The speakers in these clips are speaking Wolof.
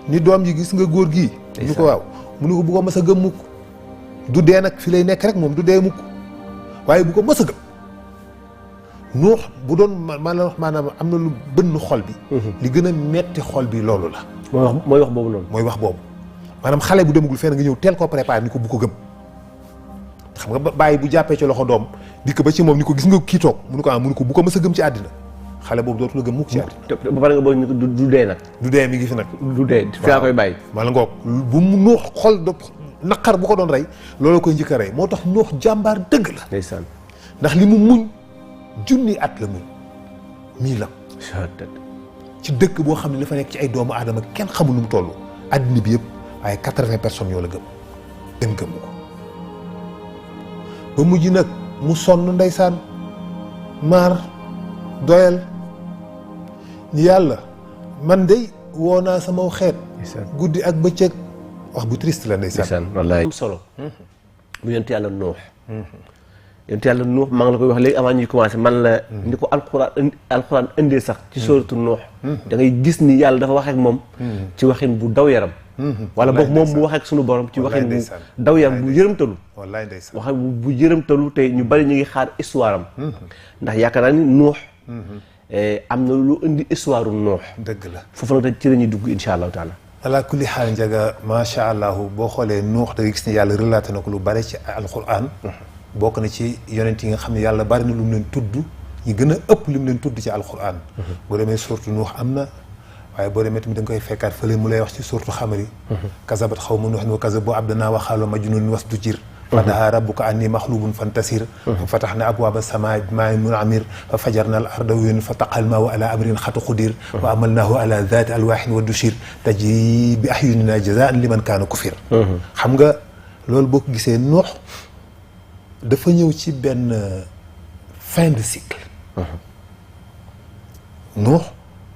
ni doom ji gis nga góor gii mu ni ko waaw mu ni ko bu ko mës a gëm mukk du dee nag fi lay nekk rek moom du dee mukk waaye bu ko mës a gëm Nuux bu doon maanaam am na lu bënn xol bi li gën a metti xol bi loolu la mooy wax boobu noonu mooy wax boobu maanaam xale bu demagul fenn nga ñëw teel koo préparé ni ko bu ko gëm xam nga bàyyi bu jàppee ci loxo doom dikk ba ci moom ni ko gis nga kii toog mu ni ko mu ni ko bu ko mës a gëm ci àddina xale boobu dootu la gëm mukk ci àddina ba pare nga bëgg du dee nag du dee mi ngi fi nag du dee fi laa koy bàyyi wala ngoog bu mu Nuux xol do naqar bu ko doon rey loolu koy njëkk a rey moo tax Nuux jàmbaar dëgg la ndeysaan ndax li mu muñ junni at la muñ mii la ci dëkk boo xam ne dafa nekk ci ay doomu aadama kenn xamul nu mu toll àddina bi yëpp waaye 80 personnes yoo la gëm kenn gëmu ko ba mujj nag mu sonn ndeysaan maar doyal ni yàlla man de woo naa sama xeet guddi ak bëccëg wax bu triste la ndeysaan wallaay am solo bu yonent yàlla Nuux yonent yàlla Nuux maa ngi la koy wax léegi avant ñuy commencé man la ni ko alxuraan indee sax ci sóoratu Nuux da ngay gis ni yàlla dafa wax ak moom ci waxin bu daw yaram wala boog moom mu wax ak sunu borom ci waxin bu daw yaram bu yërëmtalu wallaay ndeysaan wax bu yërëmtalu te ñu bari ñu ngi xaar histoire am ndax yaakaar naa ni Nuux am na lu indi histoire Nuux dëgg la foofu nag ci la ñuy dugg insha allahu taala ala kulli xaal njaga macha allah boo xoolee Nuux da nga gis ne yàlla relaté na ko lu bari ci alquran bokk na ci yonent yi nga xam ne yàlla bari na lu mu leen tudd ñi gën a ëpp lu mu leen tudd ci alquran boo demee surtout Nuux am na waaye boo demee tamit da nga koy fekkaat fële mu lay wax ci surtout xamari kazabat xawma nuuhin wa kazabu abdanaa wa xaalu majnuun wasdujir fa daha rabbuka anni maxlubun fantasir fa fataxna abwaaba samaa bimaa'in munhamir fa fajarna al arda uyuunan fa taqal maa'u ala amrin xad qudir wa amalnaahu ala zaati alwaaxin wa dushir tajri bi ahyunina jazaan liman kaana kufir xam nga loolu boo ko gisee Nuux dafa ñëw ci benn fin de cycle Nuux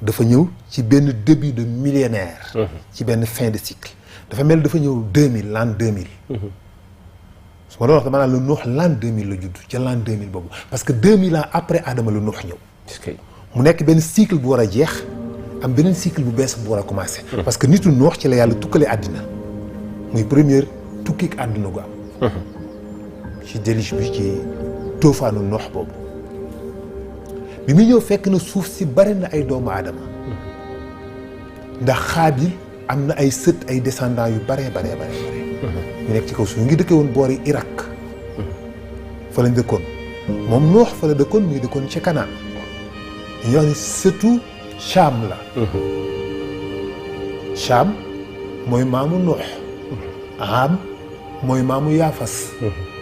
dafa ñëw ci benn début de millénaire ci benn fin de cycle dafa mel dafa ñëw 2000 l'an 2000 su ma doon wax maanaam le Nuux l'an 2000 la judd ca l'an 2000 boobu parce que 2000 ans après Adama la Nuux ñëw mu nekk benn cycle bu war a jeex am beneen cycle bu bees bu war a commencé parce que nitu Nuux ci la yàlla tukkale àddina muy première tukkik àdduna gu am ci déluge bi ci toofaanu Nuux boobu bi mu ñëw fekk na suuf si bari na ay doomu aadama ndax Xaabil am na ay sët ay descendants yu bare ñu nekk ci kaw suuf ñu ngi dëkkee woon boori Irak fa lañ dëkkoon moom Nuux fa la dëkkoon mu ngi dëkkoon ci Kanaan dañuy wax ni sëtu Cham la Cham mooy maamu Nuux Am mooy maamu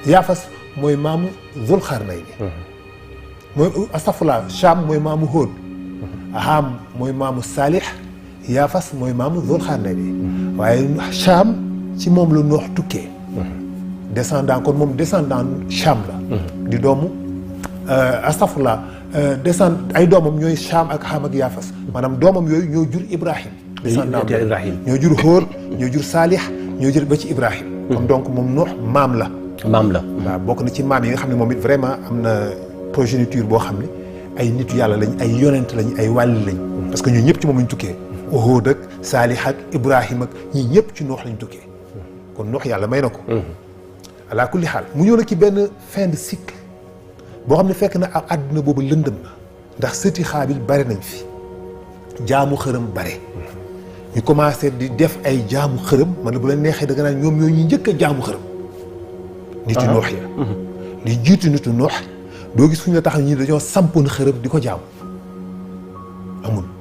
Yaafas mooy maamu Zulxarnayni mooy astafurlah Cham mooy maamu Hóod Ham mooy maamu Saalix Yaafas mooy maamu Zulxarnayni waaye Cham ci moom la Nuux tukkee descendant kon moom descendant Cham la di doomu astafurlah ay doomam ñooy Cham ak Ham ak Yaafas maanaam doomam yooyu ñoo jur Ibrahim descendant ñoo jur Hóod ñoo jur Saalix ñoo jur ba ci Ibrahim comme donc moom Nuux maam la waaw bokk na ci maam yi nga xam ne moom it vraiment am na progéniture boo xam ne ay nitu yàlla lañ ay yonent lañ ay wàlli lañ parce que ñoo ñëpp ci moom lañ tukkee Hóod ak Saalix ak Ibrahim ak ñii ñëpp ci Nuux lañ tukkee kon Nuux yàlla may na ko ala kulli xaal mu ñëw nag ci benn fin de cycle boo xam ne fekk na ak àdduna boobu lëndëm na ndax sëti Xaabil bare nañ fi jaamu xërëm bare ñu commencé di def ay jaamu xërëm man la bu la neexee da nga naan ñoom ñoo ñu njëkk a jaamu xërëm nitu Nuux ya li jiitu nitu Nuux doo gis fu ñu la tax ñi dañoo sampoon xërëm di ko jaamu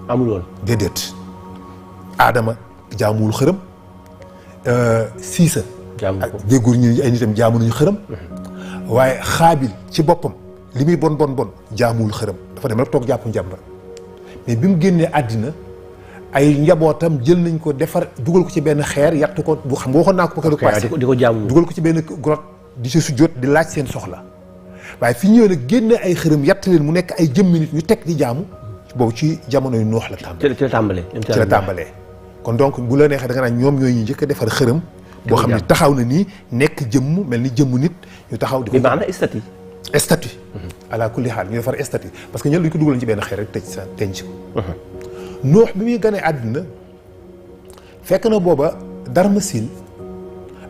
amul woon déedéet Aadama jaamuwul xërëm Siisa ak déggul ñu ay nitam jaamu nañu xërëm waaye Xaabil ci boppam li muy bon jaamuwul xërëm dafa dem rek toog jàpp njàmbar mais bi mu génnee àddina ay njabootam jël nañ ko defar dugal ko ci benn xeer yàtt ko bu xam nga waxoon naa ko ba ko passé di ko jaamu dugal ko ci benn grotte di ci sujjóot di laaj seen soxla waaye fi ñëwee nag génne ay xërëm yàtt leen mu nekk ay jëmmi nit ñu teg di jaamu boobu ci jamono yu Nuux la tàmbalee ci la tàmbalee kon donc bu la neexee da nga naan ñoom ñooy ñu njëkk a defar xërëm boo xam ne taxaw na nii nekk jëmm mel ni jëmm nit ñu taxaw di ko maanaam statue ala kulli xaal ñu defar statue parce que ñoom dañu ko dugaloon ci benn xeer rek tëj sa denc ko Nuux bi muy ganee àddina fekk na booba Darmasil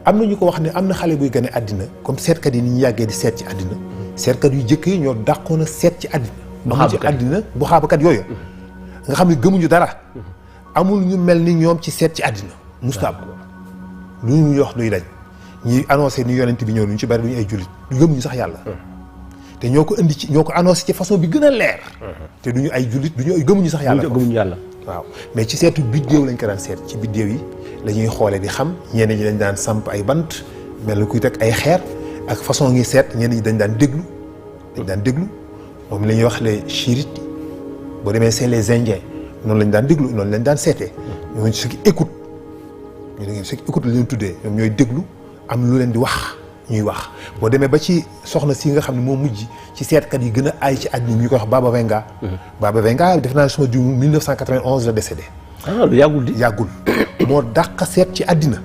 am na ñu ko wax ne am na xale buy gane àddina comme seetkat yi ni ñu yàggee di seet ci àddina seetkat yu jëkk yi ñoo dàqoon a seet ci àddina amul ci àddina bu xaabakat yooyu nga xam ne gëmuñu dara amul ñu mel ni ñoom ci seet ci àddina musta am lu ñu wax luy dañ ñi annoncé ni yonent bi ñëw lu ñu ci bari du ñu ay jullit gëmuñu sax yàlla te ñoo ko indi ci ñoo ko annoncé ci façon bi gën a leer te du ñu ay jullit du ñu gëmuñu sax yàlla gëmuñu yàlla waaw mais ci seetu biddéew lañ ko daan seet ci biddéew yi la ñuy xoolee di xam ñenn ñi dañ daan samp ay bant mel ni kuy teg ay xeer ak façon ngi seet ñenn ñi dañ daan déglu moom la ñuy wax les chirites boo demee c'est les indiens noonu lañ daan déglu noonu lañ daan seetee ñooñu ceux qui écoutent ñu da ngeen ceux qui écoutent la ñu tuddee ñoom ñooy déglu am lu leen di wax ñuy wax boo demee ba ci soxna si nga xam ne moo mujj ci seetkat yi gën a aay ci àddina ñu koy wax Baba Vanga Baba Vanga def naa suma ju 1991 la décédé lu yàggul di yàggul moo dàq seet ci àddina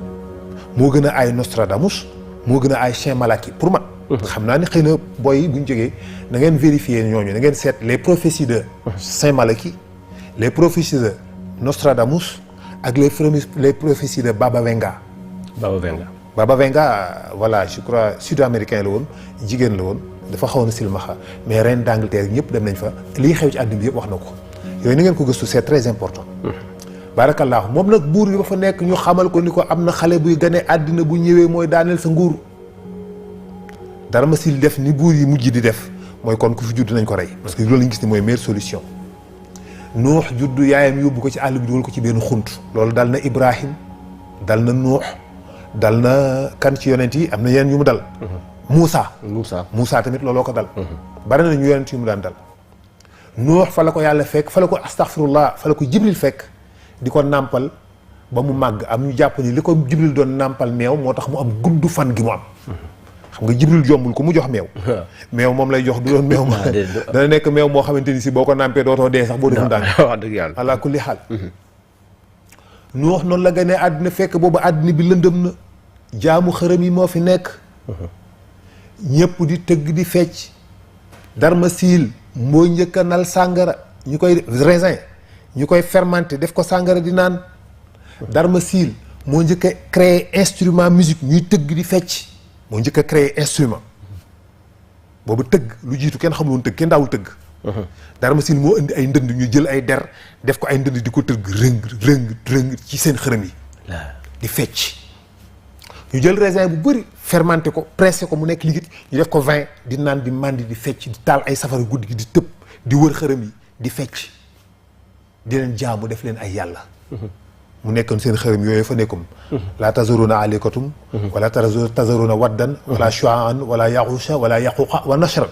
moo gën a aay Nostradamus moo gën a aay Chien Malaki pour man xam naa ni xëy na booy yi bu ñu jógee na ngeen vérifier ñooñu na ngeen seet les prophéties de Saint Malaki les prophéties de Nostradamus ak les prophéties de Baba Vanga Baba Vanga voilà je crois sud-américain la woon jigéen la woon dafa xawoon a silmaxa mais reine d'Angleterre ñëpp dem nañ fa lii xew ci àddina bi yëpp wax na ko yooyu na ngeen ko gëstu c'est très important barakallahu moom nag buur bi ba fa nekk ñu xamal ko ni ko am na xale buy gane àddina bu ñëwee mooy daaneel sa nguur Darmasil def ni buur yi mujj di def mooy kon ku fi judd nañ ko rey parce que loolu lañ gis ni mooy meilleure solution Nuux juddu yaayam yóbbu ko ci àll bi dugal ko ci benn xunt loolu dal na Ibrahim dal na Nuux dal na kan ci yonent yi am na yeneen yu mu dal Moussa tamit looloo ko dal bari na ñu yonent yu mu daan dal Nuux fa la ko yàlla fekk fa la ko astaghfirullah fa la ko Jibril fekk di ko nàmpal ba mu màgg am ñu jàpp ni li ko Jibril doon nàmpal meew moo tax mu am gudd fan gi mu am xam nga Jibril jombul ko mu jox meew meew moom lay jox du doon meew dana nekk meew moo xamante ni si boo ko nàmpee dootoo dee sax boo deful daan wax dëgg yàlla ala kulli xaal Nuux noonu la gënee àddina fekk boobu àddina bi lëndëm na jaamu xërëm yi moo fi nekk ñëpp di tëgg di fecc Darmasil moo njëkk a nal sàngara ñu koy raisin ñu koy fermenté def ko sàngara di naan Darmasil moo njëkk a créé instrument musique ñuy tëgg di fecc moo njëkk a créé instrument boobu tëgg lu jiitu kenn xamul woon tëgg kenn daawul tëgg Darmasil moo indi ay ndënd ñu jël ay der def ko ay ndënd di ko tëgg rëng ci seen xërëm yi di fecc ñu jël raisin bu bëri fermenté ko pressé ko mu nekk liquide ñu def ko vin di naan di mandi di fecc di taal ay safara guddi gi di tëb di wër xërëm yi di fecc di leen jaamu def leen ay yàlla mu nekkoon seen xërëm yooyu fa nekkum laa tazaruna aleykatum wala tazaruna waddan wala shu'an wala yaxusha wala yaquqa wa nashran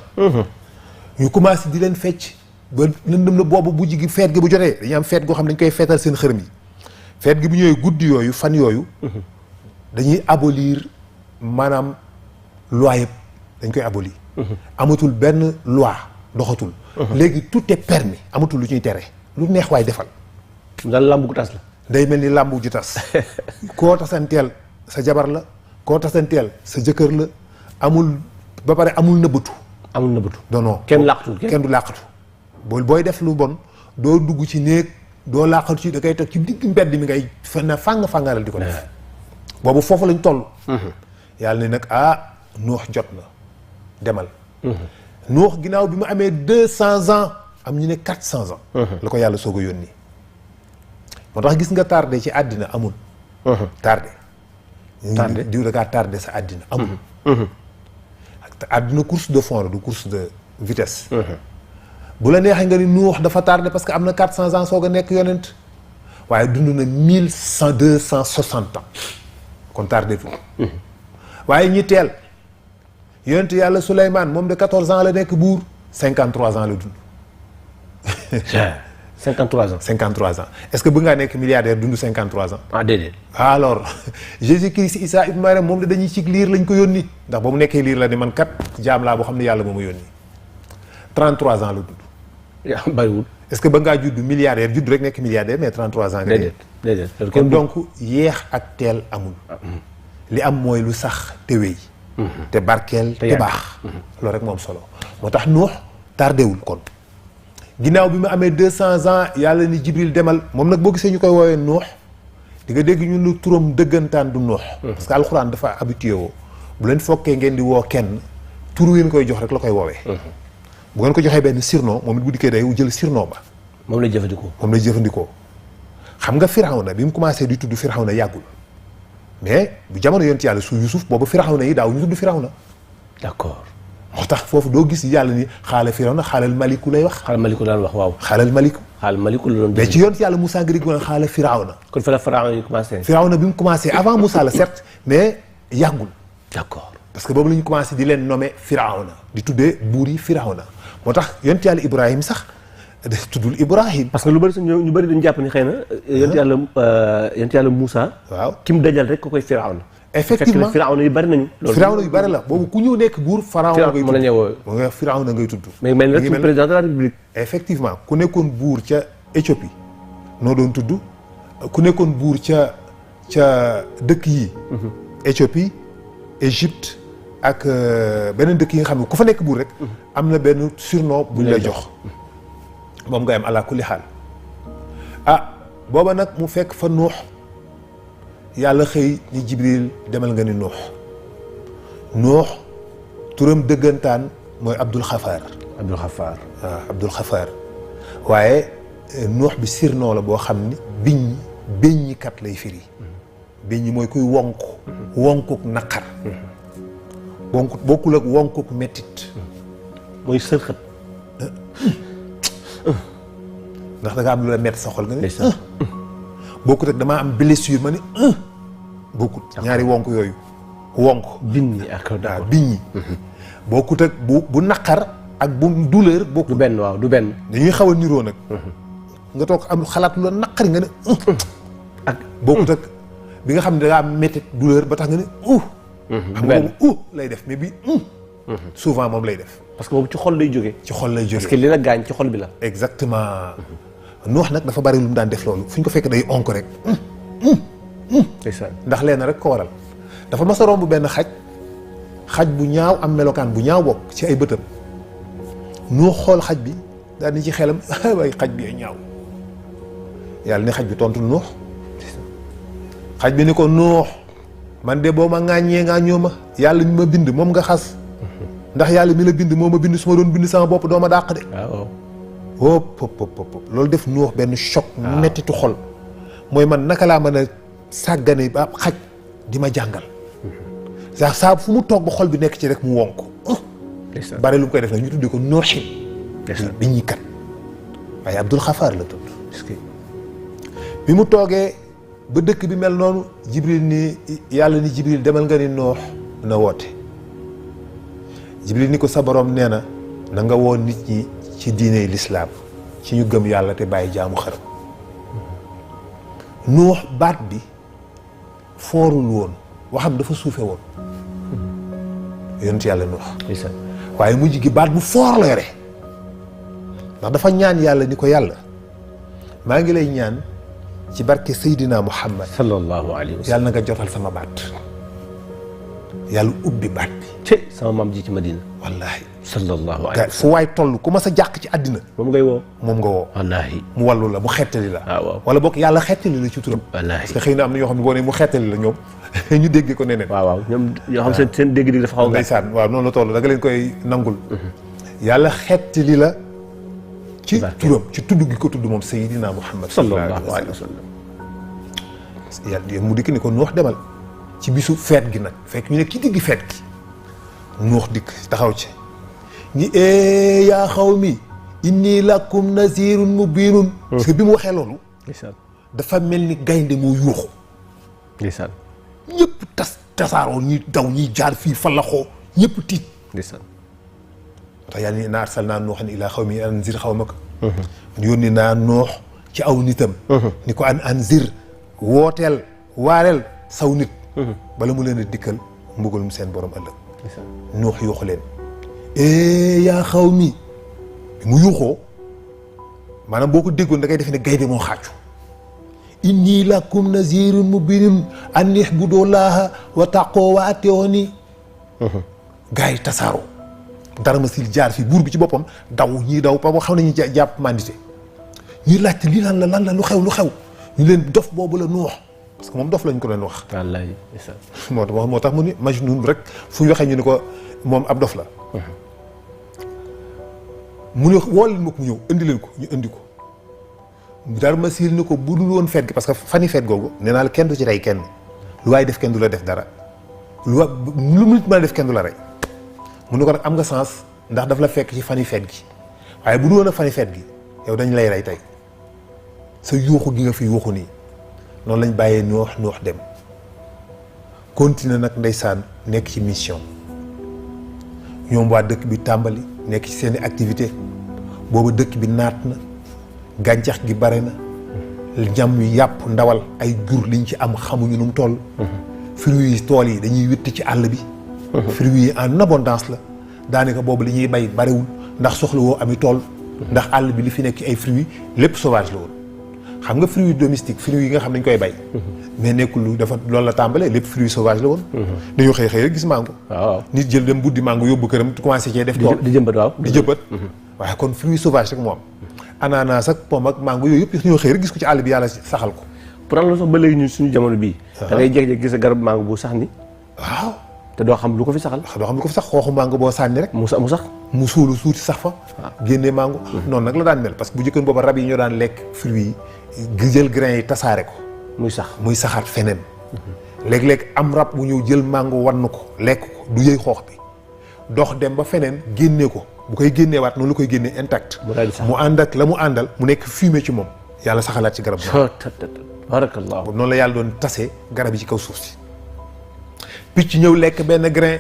ñu commencé di leen fecc ba lëndëm na boobu bu jigi feet gi bu jotee dañuy am feet goo xam ne dañ koy feetal seen xërëm yi feet gi bu ñëwee guddi yooyu fan yooyu dañuy abolir maanaam loi yëpp dañ koy abolir amatul benn loi doxatul léegi tout est permis amatul lu ñuy tere lu neex waay defal daal làmb gu tas la day mel ni làmbu ju tas koo tasanteel sa jabar la koo tasanteel sa jëkkër la amul ba pare amul nëbbatu non kenn làqatu kenn du làqatu booy def lu bon doo dugg ci néeg doo làqatu ci da koy toog ci digg mbedd mi ngay fàngaral di ko def boobu foofu lañ toll yàlla ne nag Nuux jot na demal Nuux ginnaaw bi mu amee 200 ans am ñu ne 400 ans la ko yàlla soog a yónni moo tax gis nga tardé ci àddina amul tardé diw da ngaa tardé sa àddina amul àddina course de fond la du course de vitesse bu la neexee nga ni Nuux dafa tardé parce que am na 400 ans soog a nekk yonent waaye dund na 1260 ans kon tardé fu waaye ñi teel yonent yàlla Souleymane moom de 14 ans la nekk buur 53 ans la dund 53 ans 53 ans est-ce que bëgg ngaa nekk milliardaire dund 53 ans déedéet alors Jésus-Christ Isa ibn Maryam moom de dañuy ci liir lañ ko yónni ndax ba mu nekkee liir la ne man kat jaam laa boo xam ne yàlla moo ma yónni 33 ans la dund bariwul est-ce que bëgg ngaa judd milliardaire judd rek nekk milliardaire mais 33 ans nga déedéet kon donc yéex ak teel amul li am mooy lu sax te wéy te barkeel te baax loolu rek moom solo moo tax Nuux tardéwul kon ginnaaw bi mu amee 200 ans yàlla ni Jibril demal moom nag boo gisee ñu koy woowee Nuux di nga dégg ñun lu turam dëggantaan du Nuux. parce que alxuraan dafa habitué woo bu leen fokkee ngeen di woo kenn tur wi ngeen koy jox rek la koy woowee. bu ngeen ko joxee benn surnom moom it bu dikkee day jël surnom ba. moom lay jëfandikoo. moom lay jëfandikoo xam nga Firawna bi mu commencé di tudd Firawna yàggul mais bu jamono yonent yàlla su Yusuf boobu Firawna yi daaw ñu tudd Firawna. d'accord. moo tax foofu doo gis yàlla ni xaala Firawna xaalal maliku lay wax. xaalal maliku daan wax waaw. xaalal maliku. xaalal maliku la doon. mais ci yonent yàlla Moussa nga dégg woon xaala Firawna. kon fa la Firawna yi commencé. Firawna bi mu commencé avant Moussa la certes mais yàggul. d'accord. parce que boobu la ñu commencé di leen nommer Firawna di tuddee buur yi Firawna moo tax yonent yàlla Ibrahim sax tuddul Ibrahim. parce que lu bëri sax ñu bëri dañu jàpp ni xëy na. yonent yàlla Moussa. waaw ki mu dajal rek ko koy Firawna. effectivement fekk Firawna yu bëri nañu. loolu Firawna yu bëri la boobu ku ñëw nekk buur Firawna ngay tudd. nga Firawna ngay tudd. mais mel na président de la République. effectivement ku nekkoon buur ca Éthiopie noo doon tudd ku nekkoon buur ca dëkk yi. Éthiopie Égypte ak beneen dëkk yi nga xam ne ku fa nekk buur rek. am na benn surnom bu ñu lay jox. moom nga am ala kulli xaal booba nag mu fekk fa Nuux yàlla xëy ni Jibril demal nga ni Nuux turam dëggantaan mooy Abdul Xafaar. Abdul Xafaar waaye Nuux bi surnom la boo xam ni béññikat lay firi. béññi mooy kuy wonkuk naqar. bokkul ak wonkuk mettit. mooy sërxët. ndax da nga am lu la metti sa xol nga ne. bokkut ak damaa am blessure ma ni bokkut ñaari wonk yooyu. biññi ak waaw biññi. bokkut ak bu naqar ak bu douleur bokkut. du benn waaw du benn. dañuy xaw a niroo nag. nga toog am xalaat lu la naqari nga ne. ak bokkut ak bi nga xam ne da nga am métti douleur ba tax nga ne xam nga boobu lay def mais bi souvent moom lay def. parce que boobu ci xol lay jógee. ci xol lay jógee parce que li la gaañ ci xol bi la. exactement. Nuux nag dafa bari lu mu daan def loolu fu ñu ko fekk day onk rek. ndax leen rek ko waral. dafa mas a romb benn xaj bu ñaaw am melokaan bu ñaaw bokk ci ay bëtam. Nuux xool xaj bi daal di ci xelam waaye xaj bi ay ñaaw. yàlla ni xaj bi tontu Nuux. xaj bi ni ko Nuux man de boo ma ŋàññee ŋàññoo ma yàlla mi ma bind moom nga xas. ndax yàlla mi la bind moo ma bind su ma doon bind sama bopp doo ma dàq de. waaw. loolu def Nuux benn choc. mettitu xol. mooy man naka laa mën a sàggane ba xaj di ma jàngal. saa fu mu toog ba xol bi nekk ci rek mu wonk. bare lu mu koy def nag ñu tuddee ko Nuuxin. bi ñi kat waaye Abdul Xafaar la tudd. bi mu toogee ba dëkk bi mel noonu Jibril ni yàlla ni Jibril demal nga ni Nuux na woote. Jibril ni ko sa borom nee na na nga woo nit ñi ci diine lislaam ci ñu gëm yàlla te bàyyi jaamu xaram. Nuux baat bi foorul woon waxam dafa suufe woon yonent yàlla Nuux waaye mujj gi baat bu foor la yore ndax dafa ñaan yàlla ni ko yàlla maa ngi lay ñaan ci barke Seydina Muhammad sallallahu alayhi wa sallam yàlla na nga jotal sama baat yàlla ubbi baat bi ci sama maam ji ci Madina wallaahi sallallahu alayhi wa sallam fu waay toll ku ma sa jàq ci àddina moom ngay woo moom nga woo wallaahi mu wallu la mu xettali la waaw wala bokk yàlla xettali la ci turam wallaahi parce que xëy na am na ñoo xam ne boo ne mu xettali la ñoom ñu déggee ko neneen waaw ñoom ñoo xam seen dégg-dégg dafa xaw a ndeysaan waaw noonu la toll da nga leen koy nangul yàlla xettali la ci turam ci tudd gi ko tudd moom Seydina Muhammad sallallahu alayhi wa sallam yàlla mu dikk ni ko Nuux demal ci bisu feet gi nag fekk ñu ne ki digg feet gi Nuux dikk taxaw ci ñi yaa xawmi inni lakum nazirun mubinun parce que bi mu waxee loolu dafa mel ni gaynde moo yuuxu ndeysaan ñëpp tasaaroo ñuy daw ñuy jaar fii falaxoo ñëpp tiit ndeysaan tax yàlla ni inna arsalnaa Nuuhan ilaa xawmihi an anzir xawmaka yónni naa Nuux ci aw nitam ni ko an anzir wooteel waareel saw nit bala mu leen a dikkal mbugalum seen borom ëllëg Nuux yuuxu leen yaa xawmi mu yuuxoo maanaam boo ko déggoon da ngay defe ne gaynde moo xàccu inni lakum nazirun mubinun an ihbudu llaha wa taqoo wa atiuni gars yi tasaaroo dara ma sil jaar fii buur bi ci boppam daw ñii daw pa xam nañu jàpp mandité ñuy laajte lii lan la lu xew ñu leen dof boobu la Nuux parce que moom dof lañ ko doon wax. wallaay. moo tax mu ni Majnun rek fu ñu waxee ñu ni ko moom ab dof la. mu ne woo leen ma ko mu ñëw indi leen ko ñu indi ko. Darmasil ni ko bu dul woon feet gi parce que fani feet googu nee naa la kenn du ci rey kenn lu waaye def kenn du la def dara lu nit mën a def kenn du la rey mu ne ko nag am nga sens ndax daf la fekk ci fani feet gi waaye bu dul woon a fani feet gi yow dañ lay rey tey sa yuuxu gi nga fi yuuxu nii noonu lañ bàyyee noox dem continuer nag ndeysaan nekk ci mission ñoom waa dëkk bi tàmbali nekk ci seeni activité boobu dëkk bi naat na gàncax gi bare na ñam yu yàpp ndawal ay jur liñ ci am xamuñu nu mu toll. fruits yi tool yi dañuy witt ci àll bi. fruits yi en abondance la daanaka boobu li ñuy bay barewul ndax soxla woo ami tool. ndax àll bi li fi nekk ci ay fruits lépp sauvage la woon. xam nga fruits domestiques fruits yi nga xam dañ koy bay. mais nekkul lu dafa loolu la tàmbalee lépp fruits sauvage la woon. dañoo xëy rek gis mango. waaw nit jël dem buddi mango yóbbu këram commencé cee def tool di jëmbat waaw di jëmbat. waaye kon fruits sauvage rek moo am. ananas ak pomme ak mango yooyu yëpp ñoo xëy rek gis ko ci àll bi yàlla saxal ko. pourtant loolu sax ba léegi ñun suñu jamono bii. da ngay jékki-jékki gis garab mango bu sax ni. waaw. te doo xam lu ko fi saxal. doo xam lu ko fi sax xooxu mango boo sànni rek. mu sax mu suulu suuti sax fa. génnee mango. noonu nag la daan mel parce que bu njëkkoon booba rab yi ñoo daan lekk fruits yi jël grain yi tasaare ko. muy saxaat feneen. léeg-léeg am rab bu ñëw jël mango wann ko lekk ko du yëy xoox bi dox dem ba feneen génnee ko. bu koy génneewaat noonu la koy génnee intact mu ànd ak la mu àndal mu nekk fumé ci moom yàlla saxalaat ci garab barakallah noonu la yàlla doon tase garab yi ci kaw suuf si picc ñëw lekk benn grain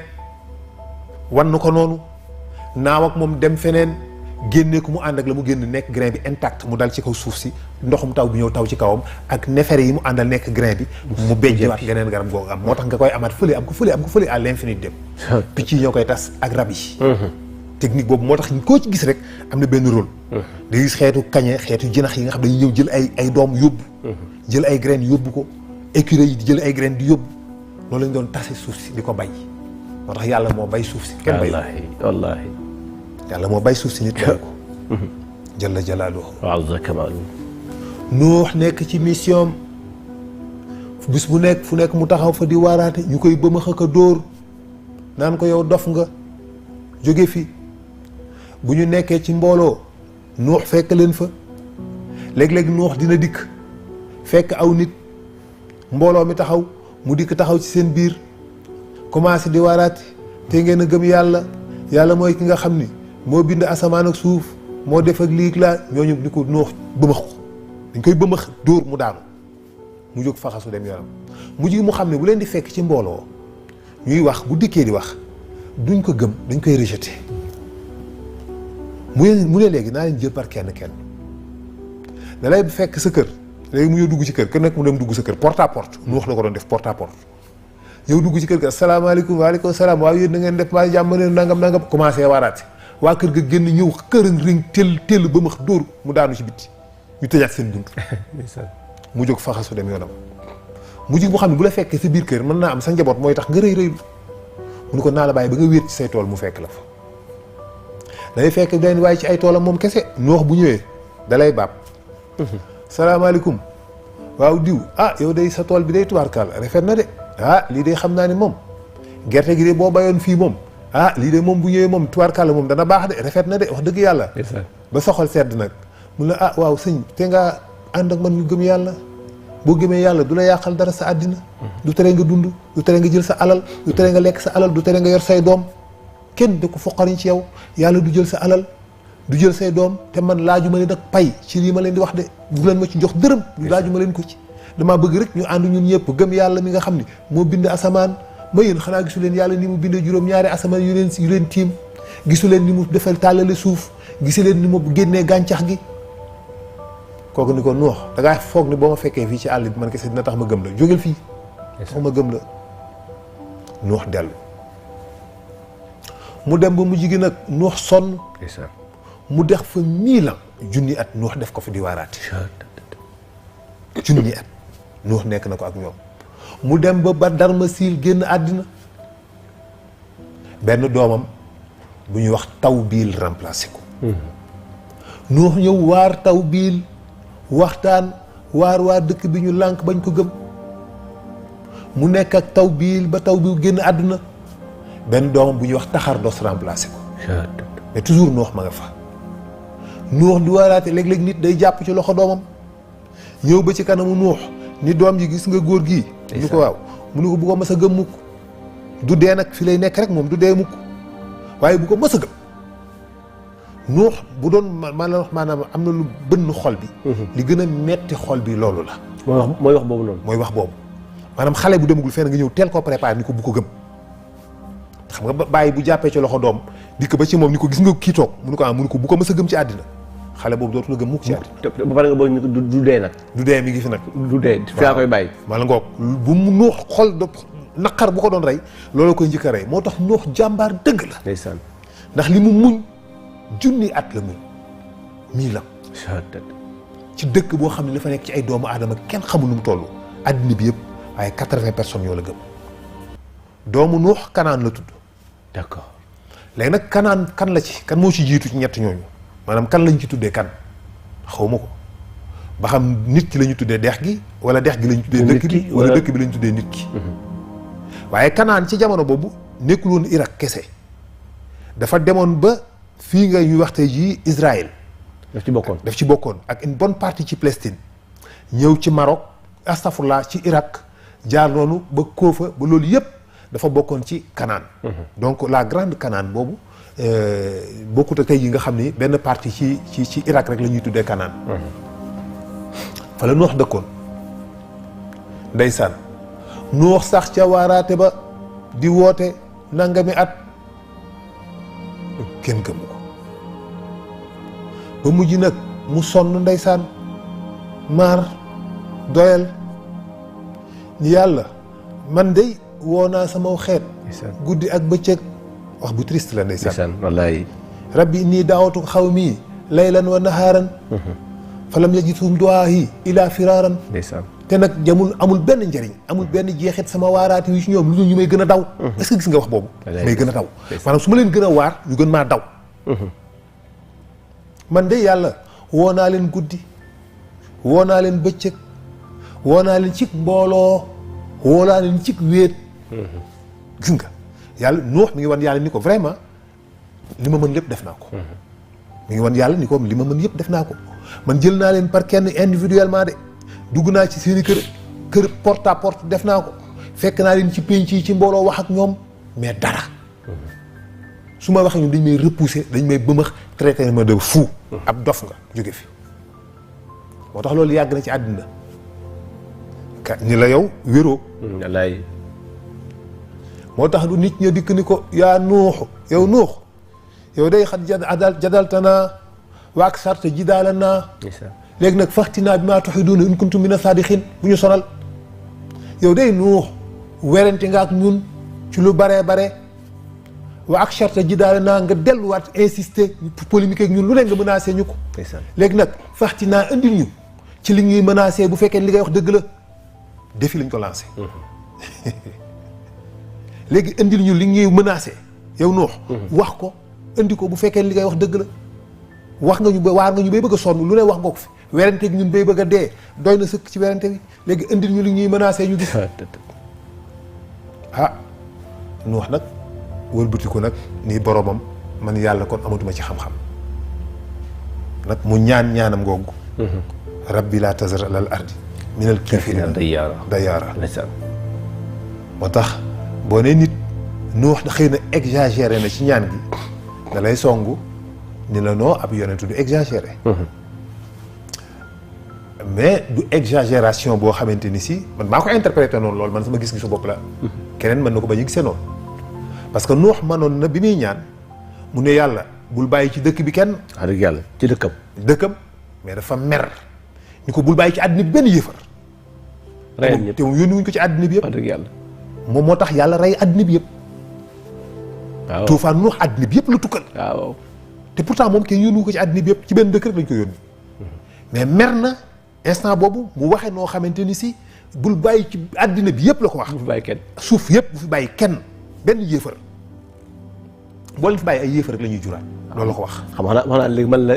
wan ko noonu naaw ak moom dem feneen génnee ko mu ànd ak la mu génn nekk grain bi intact mu dal ci kaw suuf si ndoxum taw bi ñëw taw ci kawam ak nefere yi mu àndal nekk grain bi mu bejjewaat geneen garab googu am moo tax nga koy amaat fële am ko fële à l'infini dem picc yi ñoo koy tas ak rab yi technique boobu moo tax koo ci gis rek am na benn rôle. da gis xeetu kañe xeetu jinax yi nga xam dañuy ñëw jël ay doom yóbbu. jël ay graines yóbbu ko écureuil yi di jël ay graines di yóbbu loolu lañ doon tase suuf si di ko bay moo tax yàlla moo bay suuf si. kenn bay wallaahi yàlla moo bay suuf si nit bay ko. jalla jalaaluhu. wa azza kamaaluhu. Nuux nekk ci mission bis bu nekk fu nekk mu taxaw fa di waaraate ñu koy bëmax ak a dóor naan ko yow dof nga jóge fi. bu ñu nekkee ci mbooloo Nuux fekk leen fa léeg-léeg Nuux dina dikk fekk aw nit mbooloo mi taxaw mu dikk taxaw ci seen biir commencé di waaraate te ngeen a gëm yàlla mooy ki nga xam ni moo bind asamaan ak suuf moo def ak lii laa ñooñu di ko Nuux bëmax ko dañ koy bëmax dóor mu daanu mu jóg faxasu dem yoonam mujj gi mu xam ne bu leen di fekk ci mbooloo ñuy wax bu dikkee di wax duñ ko gëm dañ koy rejeté mu ne léegi naa leen jël par kenn da lay fekk sa kër léegi mu ñëw dugg ci kër kër nag mu dem dugg sa kër porte à porte nu wax la ko doon def porte à porte yow dugg ci kër ga asalaamaaleykum waaleykum salaam waaw yéen da ngeen def maa jàmm ne nangam commencé waaraate waa kër ga génn ñëw këran ring tell ba max dóor mu daanu ci bitti ñu tëjaat seen bunt mu jóg faxasu dem yoonam mu jóg mu xam ne bu la fekkee sa biir kër mën naa am sa njaboot mooy tax nga rëylu mu ne ko naa la bàyyi ba nga wéet ci say tool mu fekk la fa day fekk benn waaye ci ay toolam moom kese Nuux bu ñëwee dalay baab salaamaaleykum waaw diw yow day sa tool bi day tubaarkaal rafet na de lii de xam naa ni moom gerte gi de boo bayoon fii moom lii de moom bu ñëwee moom tubaarkaal moom dana baax de rafet na de wax dëgg yàlla ba soxal sedd nag mun la waaw sëñ te nga ànd ak man ñu gëm yàlla boo gëmee yàlla du la yàqal dara sa àddina du tere nga dund du tere nga jël sa alal du tere nga lekk sa alal du tere nga yor say doom kenn da ko foqariñ ci yow yàlla du jël sa alal du jël say doom te man laaju ma leen ak pay ci lii ma leen di wax de bu leen ma ci jox dërëm laaju ma leen ko ci damaa bëgg rek ñu ànd ñun ñëpp gëm yàlla mi nga xam ni moo bind asamaan ma yéen xanaa gisu leen yàlla ni mu bindee juróom-ñaari asamaan yu leen tiim gisu leen ni mu defal tàllale suuf gisu leen ni mu génnee gàncax gi kooku ni ko Nuux da ngaa foog ni boo ma fekkee fii ci àll bi man kese dina tax ma gëm la jógel fii tax ma gëm la Nuux dellu mu dem ba mujj gi nag Nuux sonn mu def fa 1000 ans junni at Nuux def ko fi di waaraate junni at Nuux nekk na ko ak ñoom mu dem ba Darmasil génn àddina benn doomam bu ñuy wax Tawbiil remplacé ko Nuux ñëw waar Tawbiil waxtaan waar dëkk bi ñu lànk bañ ko gëm mu nekk ak taw bii ba taw bi génn àdduna benn doomam bu ñuy wax taxardos remplacé ko mais toujours Nuux ma nga fa. Nuux di waaraate léeg-léeg nit day jàpp ci loxo doomam ñëw ba ci kanamu Nuux ni doom ji gis nga góor gii ñu ko waaw mu ne ko bu ko mës a gëm mukk du dee nag fi lay nekk rek moom du dee mukk waaye bu ko mës a gëm. Nuux bu doon maanaam am na lu bënn xol bi li gën a metti xol bi loolu la mooy wax boobu noonu mooy wax boobu maanaam xale bu demagul fenn nga ñëw teel koo préparé ni ko bu ko gëm xam nga bàyyi bu jàppee ci loxo doom dikk ba ci moom ni ko gis nga kii toog mu ne ko mu ne ko bu ko mës a gëm ci àddina xale boobu dootu la gëm mukk ci àddina ba pare nga bëgg du dee nag du dee mi ngi fi nag du dee fi laa koy bàyyi wala ngoog bu mu Nuux xol do naqar bu ko doon rey loolu koy njëkk a rey moo tax Nuux jàmbaar dëgg la ndeysaan ndax li mu muñ junni at la muñ 1000 ans ci dëkk boo xam ne dafa nekk ci ay doomu aadama kenn xamul nu mu toll addina bi yëpp waaye 80 personnes yoo la gëm doomu Nuux Kanaan la tudd d'accord léegi nag Kanaan kan la ci kan moo ci jiitu ci ñett ñooñu maanaam kan lañ ci tuddee kan xawma ko ba xam nit ki la ñu tuddee dex gi wala dex gi la ñu tuddee dëkk bi wala dëkk bi la ñu tuddee nit ki waaye Kanaan ci jamono boobu nekkul woon Irak kese dafa demoon ba fii nga ñuy wax tey jii Israël daf ci bokkoon ak une bonne partie ci Palestine ñëw ci Maroc astafurlah ci Irak jaar noonu ba Koofa ba loolu yëpp dafa bokkoon ci Kanaan donc la grande Kanaan boobu bokkut ak tey yi nga xam ni benn partie ci Irak rek la ñuy tuddee Kanaan fa la Nuux dëkkoon ndeysaan Nuux sax ca waaraate ba di woote nangami at kenn gëmu ko ba mujj nag mu sonn ndeysaan maar doyal ni yàlla man de woo naa sama xeet guddi ak bëccëg wax bu triste la ndeysaan wallaay rabbi inni daawatu xawmi laylan wa nahaaran falam yajidhum du'aa'i ila firaaran ndeysaan te nag amul benn njëriñ amul benn jeexit sama waaraate yu ci ñoom lu ñu may gën a daw est-ce que gis nga wax boobu may gën a daw maanaam su ma leen gën a waar ñu gën maa daw man de yàlla woo naa leen guddi woo naa leen bëccëg woo naa leen cig mbooloo woo naa leen cig wéet gis nga yàlla Nuux mi ngi wan yàlla ni ko vraiment li ma mën lépp def naa ko mi ngi wan yàlla ni ko li ma mën yëpp def naa ko man jël naa leen par kenn individuellement de dugg naa ci seeni kër porte à porte def naa ko fekk naa leen ci pénc yi ci mbooloo wax ak ñoom mais dara su ma waxee ñun dañ may repousser dañ may bëmax traité ma de fou ab dof nga jóge fi moo tax loolu yàgg na ci àddina ni la yow wéroo wallaay moo tax lu nit ña dikk ni ko yaa Nuux yow day xat jadaltanaa wa aksarta jidaalanaa léegi nag faxtinaa bi maa tuxiduuna in kuntum mina saadiqiin bu ñu sonal yow day Nuux werante nga ak ñun ci lu baree bare wa aksarta jidaalanaa nga delluwaat insister polémique ak ñun lu ne nga menacé ñu ko léegi nag faxtinaa indil ñu ci li ñuy menacé bu fekkee li ngay wax dëgg la défi lañ ko lancé léegi indil ñu li ñuy menacé yow Nuux wax ko indi ko bu fekkee li ngay wax dëgg la wax nga ñu ba waar nga ñu bay bëgg a sonn lu ne wax nga ko fi werante gi ñun bay bëgg a dee doy na sëkk ci werante bi léegi indil ñu li ñuy menacé ñu gis ah Nuux nag wëlbati ko nag nii boromam man yàlla kon amatuma ci xam-xam nag mu ñaanam googu rabbi laa tazar alal ardi minal kaafiriina dayyaara moo tax boo nee nit Nuux xëy na exagéré na ci ñaan gi da lay songu ni la noo ab yonentu du exagéré mais du exagération boo xamante ni si man maa ko interprété noonu loolu man sama gis-gisu bopp la keneen mën na ko bañ a gisee noonu parce que Nuux manoon na bi muy ñaan mu ne yàlla bul bàyyi ci dëkk bi kenn wax dëgg yàlla ci dëkkam mais dafa mer ñu ko bul bàyyi ci àddina bi benn yëfar te moom yónni wuñ ko ci àddina bi yëpp wax dëgg yàlla moom moo tax yàlla rey àddina bi yëpp waaw tuufaan Nuux àddina bi yëpp la tukkal waaw te pourtant moom kenn yónni ko ci àddina bi yëpp ci benn dëkk rek lañ ko yónni mais mer na instant boobu mu waxee noo xamante ni si bul bàyyi ci àddina bi yëpp la ko wax. bu fi bàyyi kenn suuf yëpp bu fi bàyyi kenn benn yéefar boo leen fi bàyyi ay yéefar rek la ñuy juraat loolu la ko wax. xam nga wax naa léegi man la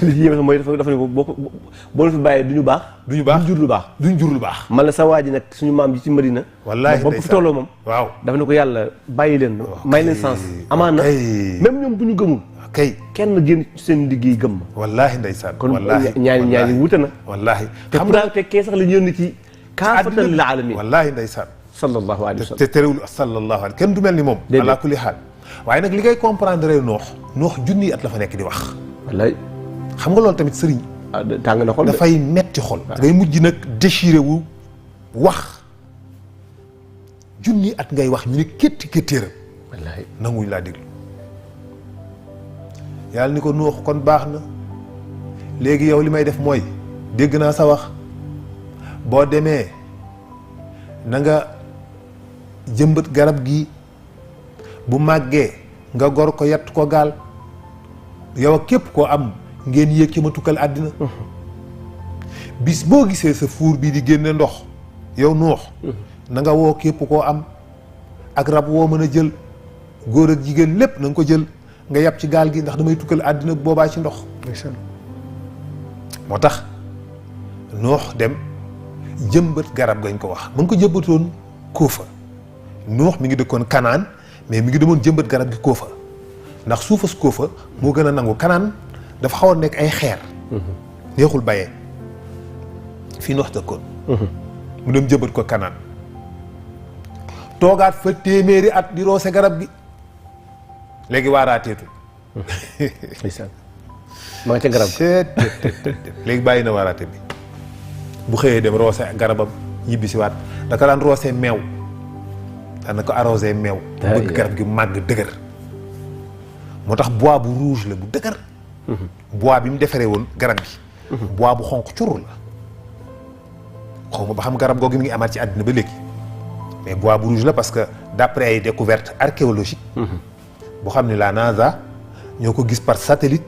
li yéeme mooy dafa ne boo la fi bàyyee du ñu baax. du ñu baax duñ jur lu baax. duñ jur lu baax. man la sa waa ji nag suñu maam ji ci Madina. wallaahi ba fi tolloo moom. waaw dafa ne ko yàlla bàyyi leen. may leen sens. amaana même ñoom bu ñu gëmul. kay kenn génn seen liggéey gëm ma. wallaahi ndeysaan. kon wallaahi ñaari wute na. wallaahi xam nga te kee sax la ñu yónni ci. kaafatan lil aalamiin wallaahi ndeysaan. sallallahu alayhi wa sallam te terewul sallallahu alayhi kenn du mel ni moom. ala kulli xaal waaye nag li ngay comprendre noox junni at la fa nekk di wax. wallaay xam nga loolu tamit sëriñ. tàng na xol dafay metti xol. ngay mujj nag déchiré wu wax junni at ngay wax ñu ne kétti kéttéeram. wallaay nanguñ laa déglu. yàlla ni ko noox kon baax na léegi yow li may def mooy dégg naa sa wax boo demee na nga jëmbat garab gi bu màggee nga gor ko yett ko gaal yow ak képp koo am ngeen yéeg ci ma tukkal àddina bis boo gisee sa fuur bii di génne ndox yow noox na nga woo képp koo am ak rab woo mën a jël góor ak jigéen lépp na nga ko jël nga yàpp ci gaal gi ndax damay tukkal àddina boobaa ci ndox moo tax noox dem jëmbat garab gañ ko wax mu ngi ko jëmbatoon Kóofa noox mi ngi dëkkoon Kanaan mais mi ngi demoon jëmbat garab gi Kóofa ndax suufas Kóofa moo gën a nangu Kanaan dafa xaw a nekk ay xeer neexul bayee fii noox dëkkoon mu dem jëmbat ko Kanaan toogaat fa téeméeri at di roose garab gi léegi waaraateetu ma nga ca garab léegi bàyyi na waaraate bi bu xëyee dem roose garabam ñibbisiwaat daka daan roose meew dana ko arrosé meew bëgg garab gi màgg dëgër moo tax bois bu rouge la bu dëgër bois bi mu defaree woon garab gi bois bu xonq curul la xaw ma ba xam garab googu mi ngi amaat ci àddina ba léegi mais bois bu rouge la parce que d'après ay découvertes archéologiques boo xam ne la NASA ñoo ko gis par satellite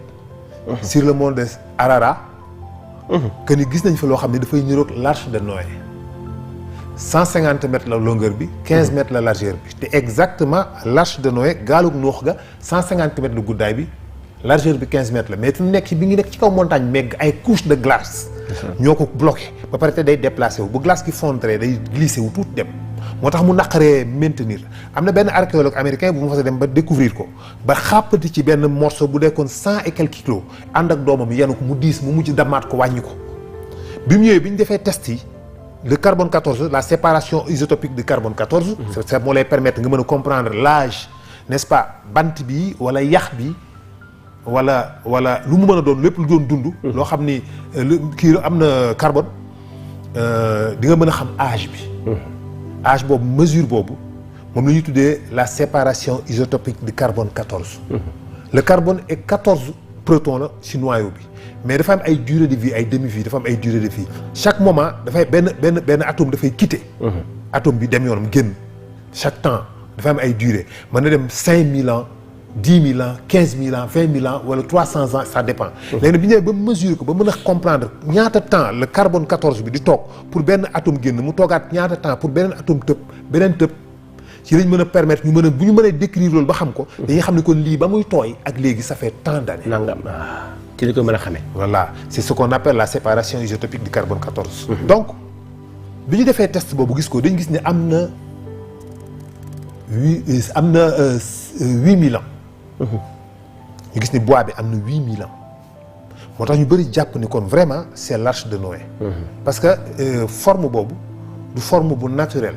sur le mont de Ararat que ni gis nañ fa loo xam ne dafay niroog l'arche de Noé 150 mètres la longueur bi 15 mètres la largeur bi te exactement l'arche de Noé gaalug Noox ga 150 mètres la guddaay bi largeur bi 15 mètres la mais fi mu nekk bi ngi nekk ci kaw montagne mais ay couche de glace ñoo ko bloqué ba pare te day déplacé wu bu glace gi fondre day glissé wu tuuti dem moo tax mu naqaree maintenir am na benn archéologue américain bu mu fa dem ba découvrir ko ba xàppati ci benn morceau bu dekkoon 100 et quelques kilos ànd ak doomam yenu ko mu diis mu mujj damaat ko wàññi ko bi mu ñëwee bi ñu defee test yi le carbone 14 la séparation isotopique de carbone 14 ça moo lay permettre nga mën a comprendre l'âge n'est-ce pas bant bi wala yax bi wala lu mu mën a doon lépp lu doon dund loo xam ni kii am na carbone di nga mën a xam âge bi âge boobu mesure boobu moom la ñuy tuddee la séparation isotopique du carbone 14 le carbone est 14 protons la ci noyau bi mais dafa am ay durée de vie ay demi-vie dafa am ay durée de vie chaque moment dafay benn atome dafay quitter atome bi dem yoonam génn chaque temps dafa am ay durée mën na dem 5000 ans 10 000 ans 15 000 ans 20 000 ans wala 300 ans ça dépend léegi nag bi ñëwee ba mesurer ko ba mën a comprendre ñaata temps le carbone 14 bi di toog pour benn atome génn mu toogaat ñaata temps pour beneen atome tëb beneen tëb ci lañ mën a permettre ñu mën a bu ñu mënee décrire loolu ba xam ko dañuy xam ne kon lii ba muy tooy ak léegi ça fait tant d'années nangam ci li ko mën a xamee voilà c'est ce qu'on appelle la séparation isotopique du carbone 14 donc bi ñu defee test boobu gis ko dañ gis ne am na 8000 ans ñu gis ni bois bi am na 8000 ans moo tax ñu bëri jàpp ni kon vraiment c'est l'arche de Noé parce que forme boobu du forme bu naturelle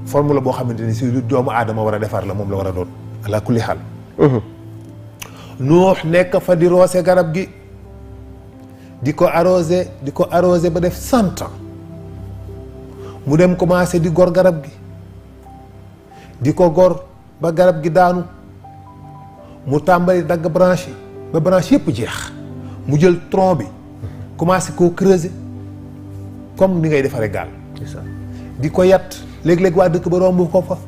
forme la boo xamante ni si lu doomu aadama war a defar la moom la war a doon ala kulli xaal Nuux nekk fa di roose garab gi di ko arrosé ba def 100 ans mu dem commencé di gor garab gi di ko gor ba garab gi daanu mu tàmbali dagg branche yi ba branche yëpp jeex mu jël tronc bi commencé koo creuser comme ni ngay defaree gaal di ko yat léeg-léeg waa dëkk ba romb ko fa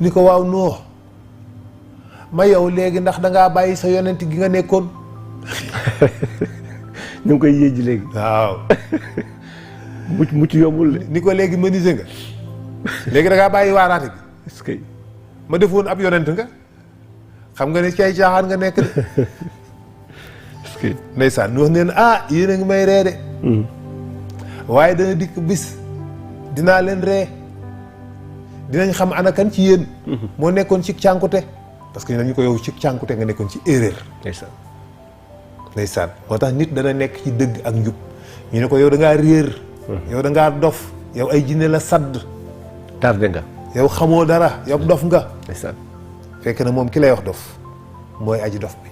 ni ko waaw Nuux ma yow léegi ndax dangaa bàyyi sa yonent gi nga nekkoon ñu ngi koy yéeji léegi waaw mucc yombul de ni ko léegi menuisier nga léegi dangaa bàyyi waaraate gi est-ce que ma defoon ab yonent nga xam nga ne ci ay caaxaan nga nekk de. ndeysaan Nuux neen yéen a ngi may ree de. waaye dana dikk bis dinaa leen ree dinañ xam ana kan ci yéen. moo nekkoon ci cànkute parce que ñu ko yow ci cànkute nga nekkoon ci erreur. ndeysaan moo tax nit dana nekk ci dëgg ak njub ñu ne ko yow da ngaa réer. yow da ngaa dof yow ay jinne la sadd. tardé nga. yow xamoo dara yow dof nga. ndeysaan fekk na moom ki lay wax dof mooy aji dof bi.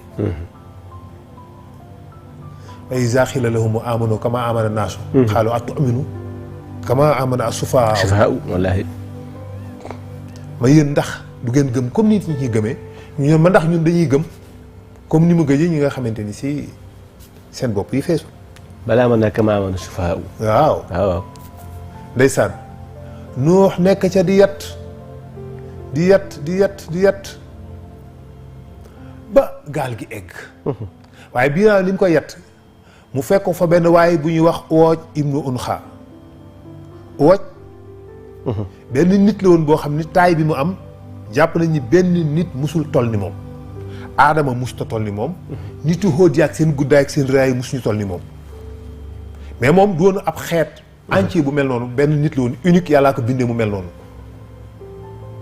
wa izaa qiila lahum aaminu kamaa aamana naasu. qaaluu atu'minu kamaa aamana as-sufahaa. wallaahi. ma yéen ndax du ngeen gëm comme nit ñi ciy gëmee ñu ne ma ndax ñun dañuy gëm comme ni mu gëjee ñi nga xamante ni si seen bopp yi feesu. balaa ma nekk maa aamana as-sufahaa. waaw waaw. ndeysaan Nuux nekk ca di yat ba gaal gi egg. waaye bii naa li mu koy yat mu fekk ko fa benn waaye bu ñuy wax Uwaj ibnu Unxa. Uwaj benn nit la woon boo xam ni taay bi mu am jàpp nañ ni benn nit musul toll ni moom. Aadama musuta toll ni moom. nitu xóot yi ak seen guddaay ak seen raay musuñu toll ni moom. mais moom du woon ab xeet entier bu mel noonu benn nit la woon unique yàllaa ko bindee mu mel noonu.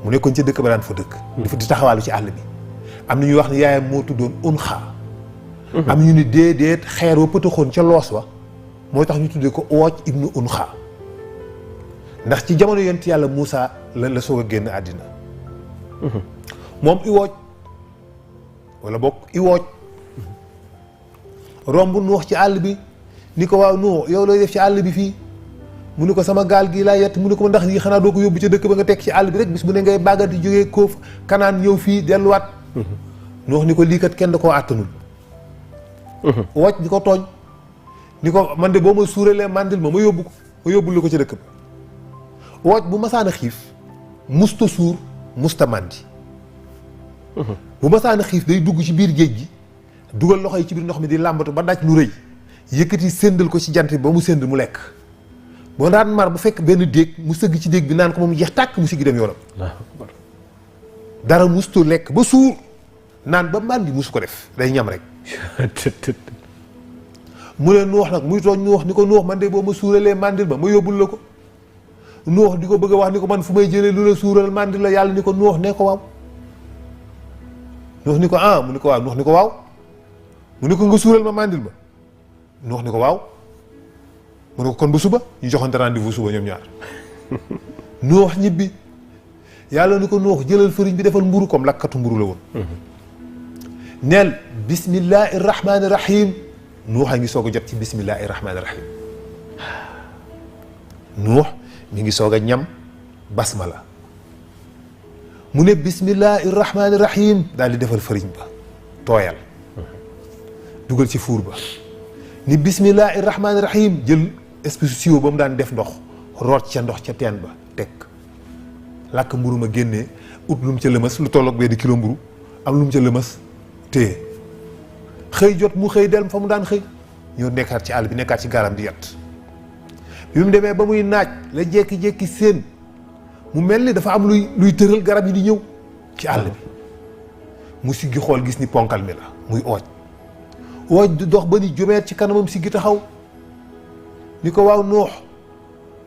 mu nekkoon ci dëkk ba daan fa dëkk. dafa di taxawaalu ci àll bi. am na ñuy wax ne yaayam moo tuddoon Unxa. am ñu ni déedéet xeer wa pëtaxoon ca loos wa moo tax ñu tuddee ko Uwaj ibnu Unxa. ndax ci jamono yonent yàlla Moussa la soog a génn àddina. moom Uwaj wala bokk Uwaj romb Nuux ci àll bi ni ko waaw Nuux yow looy def ci àll bi fii mu ni ko sama gaal gii laa yett mu ni ko ndax yi xanaa doo ko yóbbu ca dëkk ba nga tekk ci àll bi rek bis bu ne ngay bàggati jógee kóof Kanaan ñëw fii delluwaat. Nuux ni ko lii kat kenn da koo àttanul. Uwaj di ko tooñ ni ko man de boo ma suuralee mandil ma yóbbu ko ma yóbbul la ko ca dëkk ba. Uwaj bu masaan a xiif musta suur musta màndi. bu masaan a xiif day dugg ci biir géej gi dugal loxo yi ci biir ndox mi di làmbatu ba daj lu rëy yëkkati séndal ko ci jant bi ba mu sénd mu lekk. boo daan mar bu fekk benn déeg mu sëgg ci déeg bi naan ko moom jeex tàkk mu siggi dem yoonam. dara mustu lekk ba suur naan ba màndi musu ko def day ñam rek. mu ne Nuux nag muy tooñ Nuux ni ko Nuux man de boo ma suuralee mandil ma yóbbul la ko. Nuux di ko bëgg a wax ni ko man fu may jëlee lu la suural mandil la yàlla ni ko Nuux nee ko waaw. Nuux ni ko mu ni ko waaw Nuux ni ko waaw. mu ni ko nga suural ma mandil ma Nuux ni ko waaw. mu ne ko kon ba suba ñu joxante rendez-vous suba ñoom ñaar. Nuux ñibbi yàlla ni ko Nuux jëlal fëriñ bi defal mburu comme lakkatu mburu la woon. neel bismillahi rahmaani rahim. Nuux a ngi soog a jot ci bismillahi rahmaani rahim. Nuux mi ngi soog a ñam basmala. mu ne bismillahi rahmaani rahim daal di defal fëriñ ba tooyal. dugal ci fuur ba. ni bismillahi rahmaani rahim jël espèce siwo ba mu daan def ndox root ca ndox ca teen ba teg. làkk mburu ma génnee ut lu mu ca lëmas lu tolloog benn kilo mburu am lu mu ca lëmas téye. xëy jot mu xëy delm fa mu daan xëy ñoo nekkaat ci àll bi nekkaat ci gaalam di yat bi mu demee ba muy naaj la jékki-jékki seen mu mel ni dafa am luy tëral garab yi di ñëw ci àll bi mu siggi xool gis ni ponkal mi la muy Uwaj du dox ba ni jumeet ci kanamam siggi taxaw ni ko waaw Nuux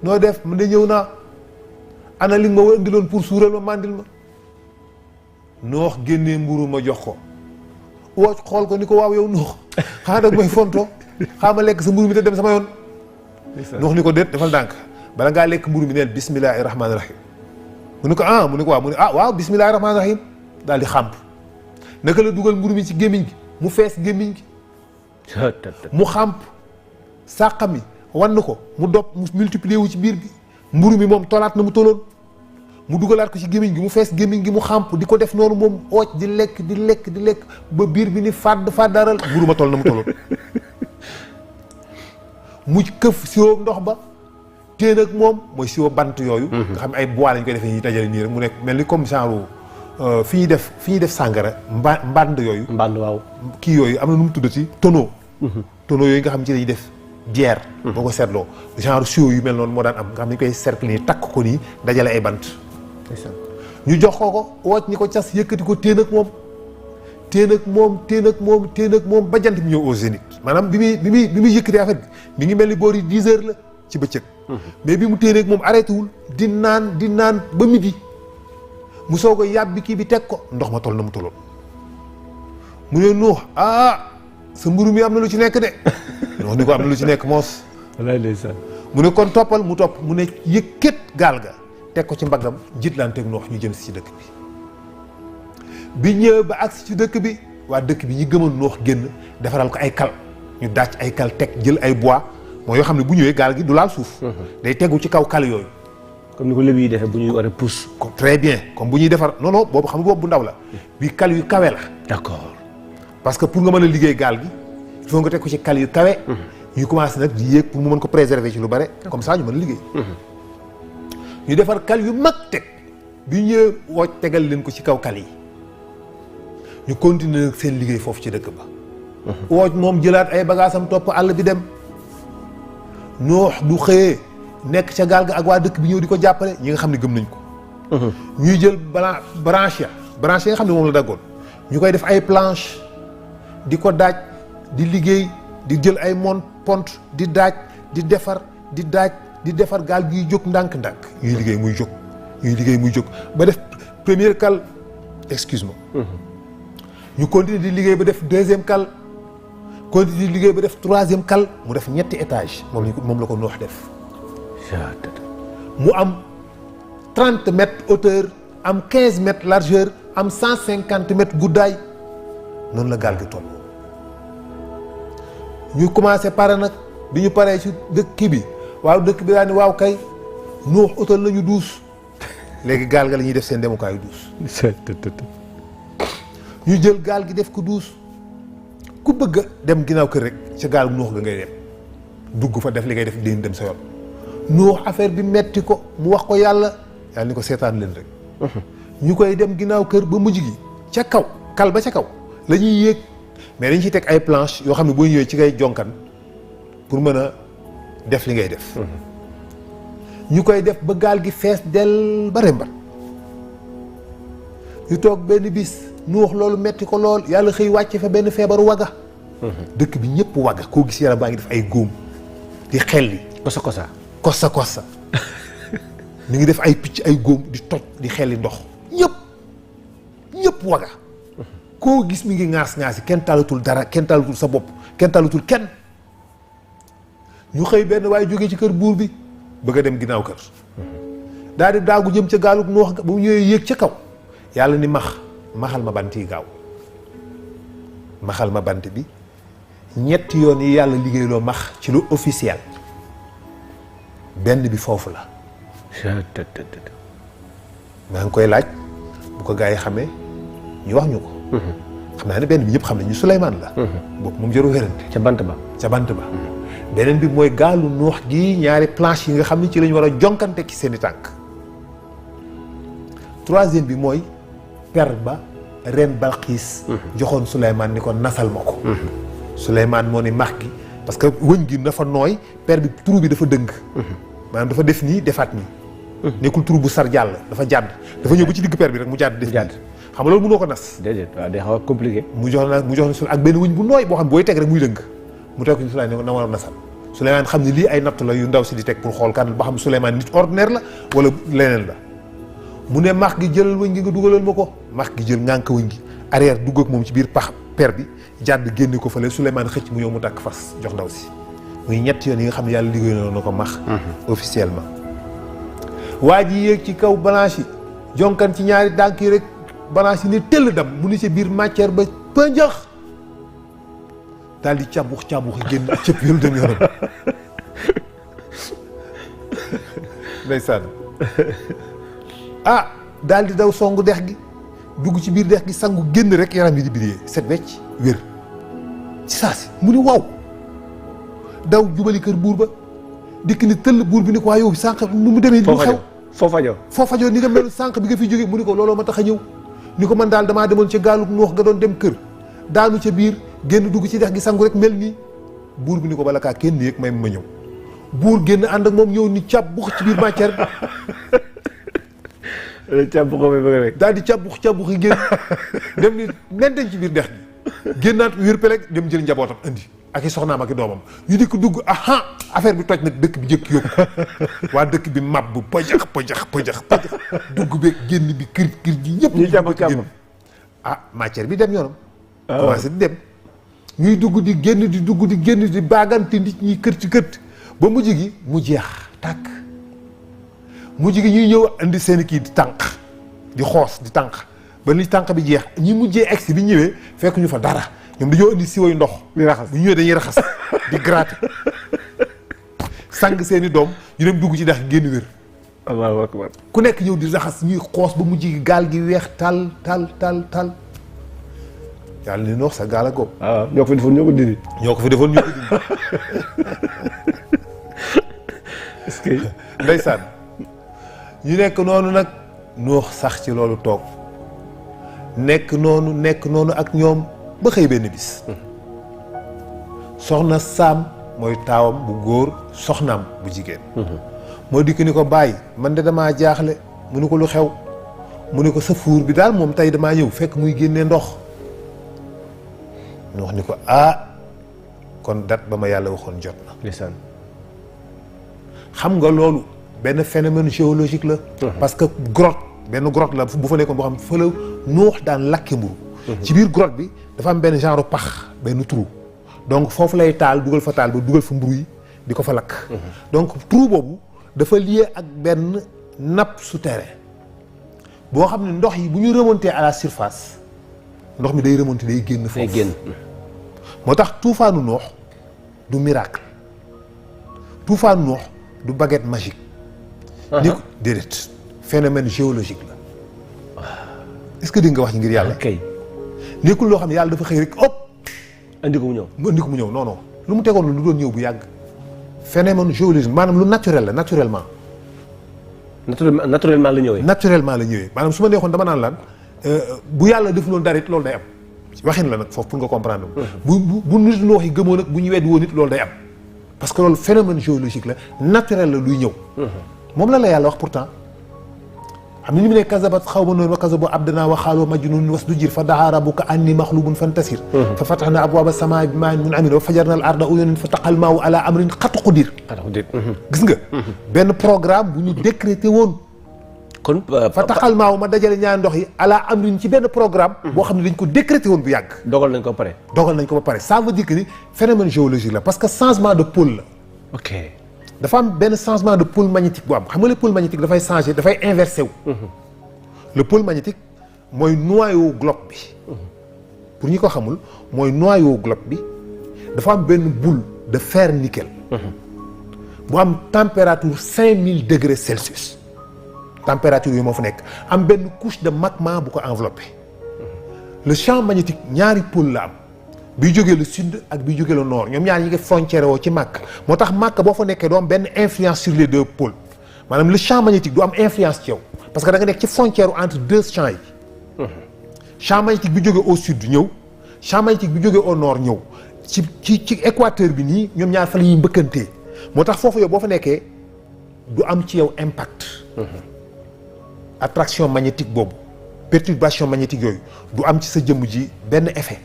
noo def mu ne ñëw naa ana li nga ma indiloon pour suural ma mandil ma. Nuux génnee mburu ma jox ko. Uwaj xool ko ni ko waaw yow Nuux xanaa dag may fonto xaa ma lekk sa mburu mi te dem sama yoon. Nuux ni ko déet defal ndànk bala ngaa lekk mburu mi neel bismillahi rahmaani rahim. mu ni ko mu ni ko waaw mu ne waaw bismillahi rahmaani rahim daal di xàmp naka la dugal mburu mi ci gémmiñ gi mu fees gémmiñ gi. mu xàmp sàqa mi wann ko mu dop mu multiplier wu ci biir bi mburu mi moom tolaat na mu toloon mu dugalaat ko ci gémmiñ gi mu fees gémmiñ gi mu xàmp di ko def noonu moom Uwaj di lekk ba biir bi ni fàddaaral mburu ma tol na mu toloon mu këf siwo ndox ba téen ak moom mooy siwo bant yooyu nga xam ne ay bois lañ koy defee ñuy dajale nii rek mu nekk mel ni comme genre fi ñuy def sàngara mbànd yooyu mbànd waaw kii yooyu am na nu mu tuddati tonneau yooyu nga xam ci dañuy def bière boo ko seetloo genre siwo yu mel noonu moo daan am nga xam ne ñu koy cercle nii takk ko nii dajale ay bant ñu jox ko Uwaj ni ko cas yëkkati ko téen ak moom teen ak moom ba jant bi ñëw au zénith maanaam bi muy yëkkati affaire bi mi ngi mel ni boori 10 heures la ci bëccëg. mais bi mu téen ak moom arrêté wul di naan ba midi mu soog a yàbbi kii bi teg ko ndox ma toll na mu tolloon mu ne Nuux sa mburu mi am na lu ci nekk de Nuux ni ko am na lu ci nekk moos. wallaay ndeysaan. mu ne kon toppal mu topp mu ne yëkkat gaal ga teg ko ci mbaggam jiitlanteeg Nuux ñu jëm si ci dëkk bi ñëw ba agsi ci dëkk bi waa dëkk bi ñi gëmoon Nuux génn defaral ko ay kal ñu daaj ay kal teg jël ay bois moo yoo xam ne bu ñëwee gaal gi du laal suuf. day tegu ci kaw kal yooyu. comme ni ko lébu yi defee bu ñuy war a pousse. très bien comme bu ñuy defar non boobu xam nga boobu bu ndaw la. bii kal yu kawe la. d'accord. parce que pour nga mën a liggéey gaal gi il faut nga teg ko ci kal yu kawe. ñu commencé nag di yéeg pour mu mën ko préserver ci lu bare. comme ça ñu mën a liggéey. ñu defar kal yu mag teg bi ñu ñëwee wooj tegal leen ko ci kaw kal yi ñu continuer seen liggéey foofu ci dëkk ba. wooj moom jëlaat ay bagaasam topp àll bi dem. Nuux du xëyee nekk ca gaal ga ak waa dëkk bi ñëw di ko jàppale ñi nga xam ne gëm nañ ko. ñuy jël branche ya nga xam ne moom la daggoon ñu koy def ay planche di ko daaj di liggéey di jël ay pont di daaj di defar di daaj di defar gaal gi jóg ndànk-ndànk ñuy liggéey muy jóg ba def première cale excuse-moi. ñu continuer di liggéey ba def deuxième cale. continue di liggéey ba def troisième cale mu def ñetti étage moom la ko Nuux def. mu am 30 mètres hauteur am 15 mètres largeur am 150 mètres guddaay noonu la gaal gi toll. ñu commencé pare nag bi ñu paree ci dëkk bi dëkk bi daal ni waaw kay Nuux utal nañu duus léegi gaal ga la ñuy def seen demukaayu duus. ñu jël gaal gi def ko duus. ku bëgg a dem ginnaaw kër rek ca gaal Nuux ga ngay dem dugg fa def li ngay def di dem sa yoon. Nuux affaire bi metti ko mu wax ko yàlla ni ko seetaan leen rek. ñu koy dem ginnaaw kër ba mujj gi ca kaw kal ba ca kaw la ñuy yéeg mais dañ ciy teg ay planche yoo xam ne boo ñëwee ci ngay jonkan pour mën a def li ngay def. ñu koy def ba gaal gi fees del ba rembat ñu toog benn bis. Nuux loolu metti ko lool yàlla xëy wàcce fa benn feebaru waga. dëkk bi ñëpp waga koo gis yaram baa ngi def ay góom di xelli. kosa mi ngi def ay picc ay góom di toj di xelli ndox ñëpp waga. koo gis mi ngi ŋaas-ŋaasi kenn talatul dara kenn talatul sa bopp kenn talatul kenn. ñu xëy benn waaye jógee ci kër buur bi bëgg a dem ginnaaw kër. daal di daagu jëm ca gaalug Nuux ba mu ñëwee yéeg ca kaw yàlla ni maxal ma bant yi gaaw maxal ma bant bi ñetti yoon yi yàlla liggéeyloo max ci lu officiel benn bi foofu la. maa ngi koy laaj bu ko gaa yi xamee ñu wax ñu ko. xam naa ne benn bi ñëpp xam nañu Souleymane la. boobu moom jarul wérante. ca bant ba. beneen bi mooy gaalu Nuux gi ñaari planche yi nga xam ne ci lañu war a jonkante ci seen i tànk. troisième bi mooy. per ba ren Balxiis joxoon Souleymane ni ko nasal ma ko. Souleymane moo ni max gi parce que wëñ gi dafa nooy per bi trou bi dafa dëng. maanaam dafa def nii defaat nii. nekkul trou bu sar jàll dafa jàdd. dafa ñëw ba ci digg per bi rek mu jàdd def jàdd. xam nga loolu mënoo ko nas. déedéet waaw day xaw a compliqué. mu jox na ak benn wëñ bu nooy boo xam ne booy teg rek muy dëng mu teg ko ci Souleymane na war a nasal. Souleymane xam ne lii ay natt la yu ndaw si di teg pour xool kan ba xam Souleymane nit ordinaire la wala leneen la. mu ne max gi jëlal wëñ gi nga dugalal ma ko max gi jël ngànk wëñ gi arrière dugg ak moom ci biir pax per bi jàdd génne ko fële Souleymane xëcc mu ñëw mu takk fas jox ndaw si muy ñetti yoon yi nga xam ne yàlla liggéey na ko max officiellement waa ji yéeg ci kaw balance yi jonkan ci ñaari dànk yi rek balance yi ne tëll dam mu ni ci biir matière ba pënjax daal di cabux yi génn cëpp yoonu dem yoonam ndeysaan daal di daw songu dex gi dugg ci biir dex gi sangu génn rek yaram yi di biree set wecc wér ci saa si mu ni waaw daw jubali kër buur ba dikk ni tëll buur bi ni ko waa yow sànq nu mu demee lu xew foo fajoo ni nga mel sànq bi nga fi jógee mu ni ko looloo ma tax a ñëw ni ko man daal damaa demoon ca gaalug Nuux ga doon dem kër daanu ca biir génn dugg ci dex gi sangu rek mel nii buur bi ni ko bala kaa kenn yëg may ma ñëw buur génn ànd ak moom ñëw ni càb bu ci biir matière bi càbb ko ba bëgg rek. daal di càbbux yi génn dem ni nentañ ci biir dex gi génnaat wér peleg dem jël njabootam indi ak i soxnaam ak i doomam ñu di ko dugg affaire bi toj nag dëkk bi jëkk yóbbu waa dëkk bi mab pëjax dugg beeg génn bi kër ji yëpp ñu càbb matière bi dem yoonam commencé di dem ñuy dugg di génn di baagante nit ñi kër ci ba mujj gi mu jeex tàkk mujj gi ñuy ñëw indi seen kii di tànq di xoos di tànq ba li tànq bi jeex ñi mujjee egsi bi ñëwee fekk ñu fa dara ñoom dañoo indi siwoy ndox di raxas bu ñëwee dañuy raxas di gratter sang seeni doom ñu dem dugg ci dex génn wér. allahu akbar. ku nekk ñëw di raxas ñuy xoos ba mujj gi gaal gi weex tal yàlla ni noox sa gaal a góob. waaw ñoo ko fi defoon ñoo ko dindi. est-ce que. ndeysaan ñu nekk noonu nag noox sax ci loolu toog nekk noonu ak ñoom ba xëy benn bis. soxna Saam mooy taawam bu góor soxnaam bu jigéen. moo dikk ni ko bàyyi man de damaa jaaxle mu ni ko lu xew mu ni ko sa fuur bi daal moom tey damaa ñëw fekk muy génnee ndox. ñu wax ni ko kon date ba ma yàlla waxoon jot na. ndeysaan. xam nga loolu benn phénomène géologique la. parce que benn grotte la bu fa nekkoon boo xam fa la Nuux daan lakke mburu ci biir grotte bi dafa am benn genre pax benn trou donc foofu lay taal dugal fa mburu yi di ko fa lakk. donc trou boobu dafa lié ak benn nappe souterrain boo xam ne ndox yi bu ñu remonter à la surface ndox mi day remonter day génn foofu. day génn. moo tax tuufaanu Nuux du miracle tuufaanu Nuux du baguette magique. ni ko déedéet phénomène géologique la. est-ce que di nga wax ngir yàlla. kay nekkul loo xam ne yàlla dafa xëy rek hop. andi ko mu ñëw. non lu mu tegoon lu doon ñëw bu yàgg. phénomène géologique maanaam lu naturel la naturellement la ñëwee. maanaam su ma neexoon dama naan lan bu yàlla defuloon dara it loolu day am waxin la nag foofu pour nga comprendre. bu nit ñu wax yi gëmoon nag bu ñu weddi woon it loolu day am. parce que loolu phénomène géologique la naturel la luy ñëw. moom la yàlla wax pourtant xam ni mu ne kazabat xawma noonu wa kazabu abdana wa xaaloo majnun wasdujir fa daa rabbuka anni maxlubun fantasir fa fataxna abwaaba samaa bi maa munhamir wa fajarna al arda uyunan fa taqal maahu ala amrin xat qudir gis nga benn programme bu ñu décrété woon kon fa taqal maahu ma dajale ñaari ndox yi ala amrin ci benn programme boo xam ne dañ ko décrété woon bu yàgg dogal nañ ko ba pare ça veut dire que ni phénomène géologique la parce que changement de pôle la. ok dafa am benn changement de pôle magnétique bu am xam nga le pôle magnétique dafay changer dafay inversé wu. le pôle magnétique mooy noyau globe bi. pour ñi ko xamul mooy noyau globe bi dafa am benn boule de fer nickel. bu am température 5000 degrés Celsius. température yooyu moo fa nekk am benn couche de magma bu ko enveloppé. le champ magnétique ñaari pôle la am. bi jógee le sud ak bi jógee le nord ñoom ñaar ñi ngi frontière woo ci Makka moo tax Makka boo fa nekkee doo am benn influence sur les deux pôles maanaam le champ magnétique du am influence ci yow parce que da nga nekk ci frontière entre deux champs yi. champ magnétique bi jógee au sud ñëw champ magnétique bi jógee au nord ñëw ci équateur bi nii ñoom ñaar fa la ñuy mbëkkantee moo tax foofu yow boo fa nekkee du am ci yow impact. attraction magnétique boobu perturbation magnétique yooyu du am ci sa jëmm ji benn effet.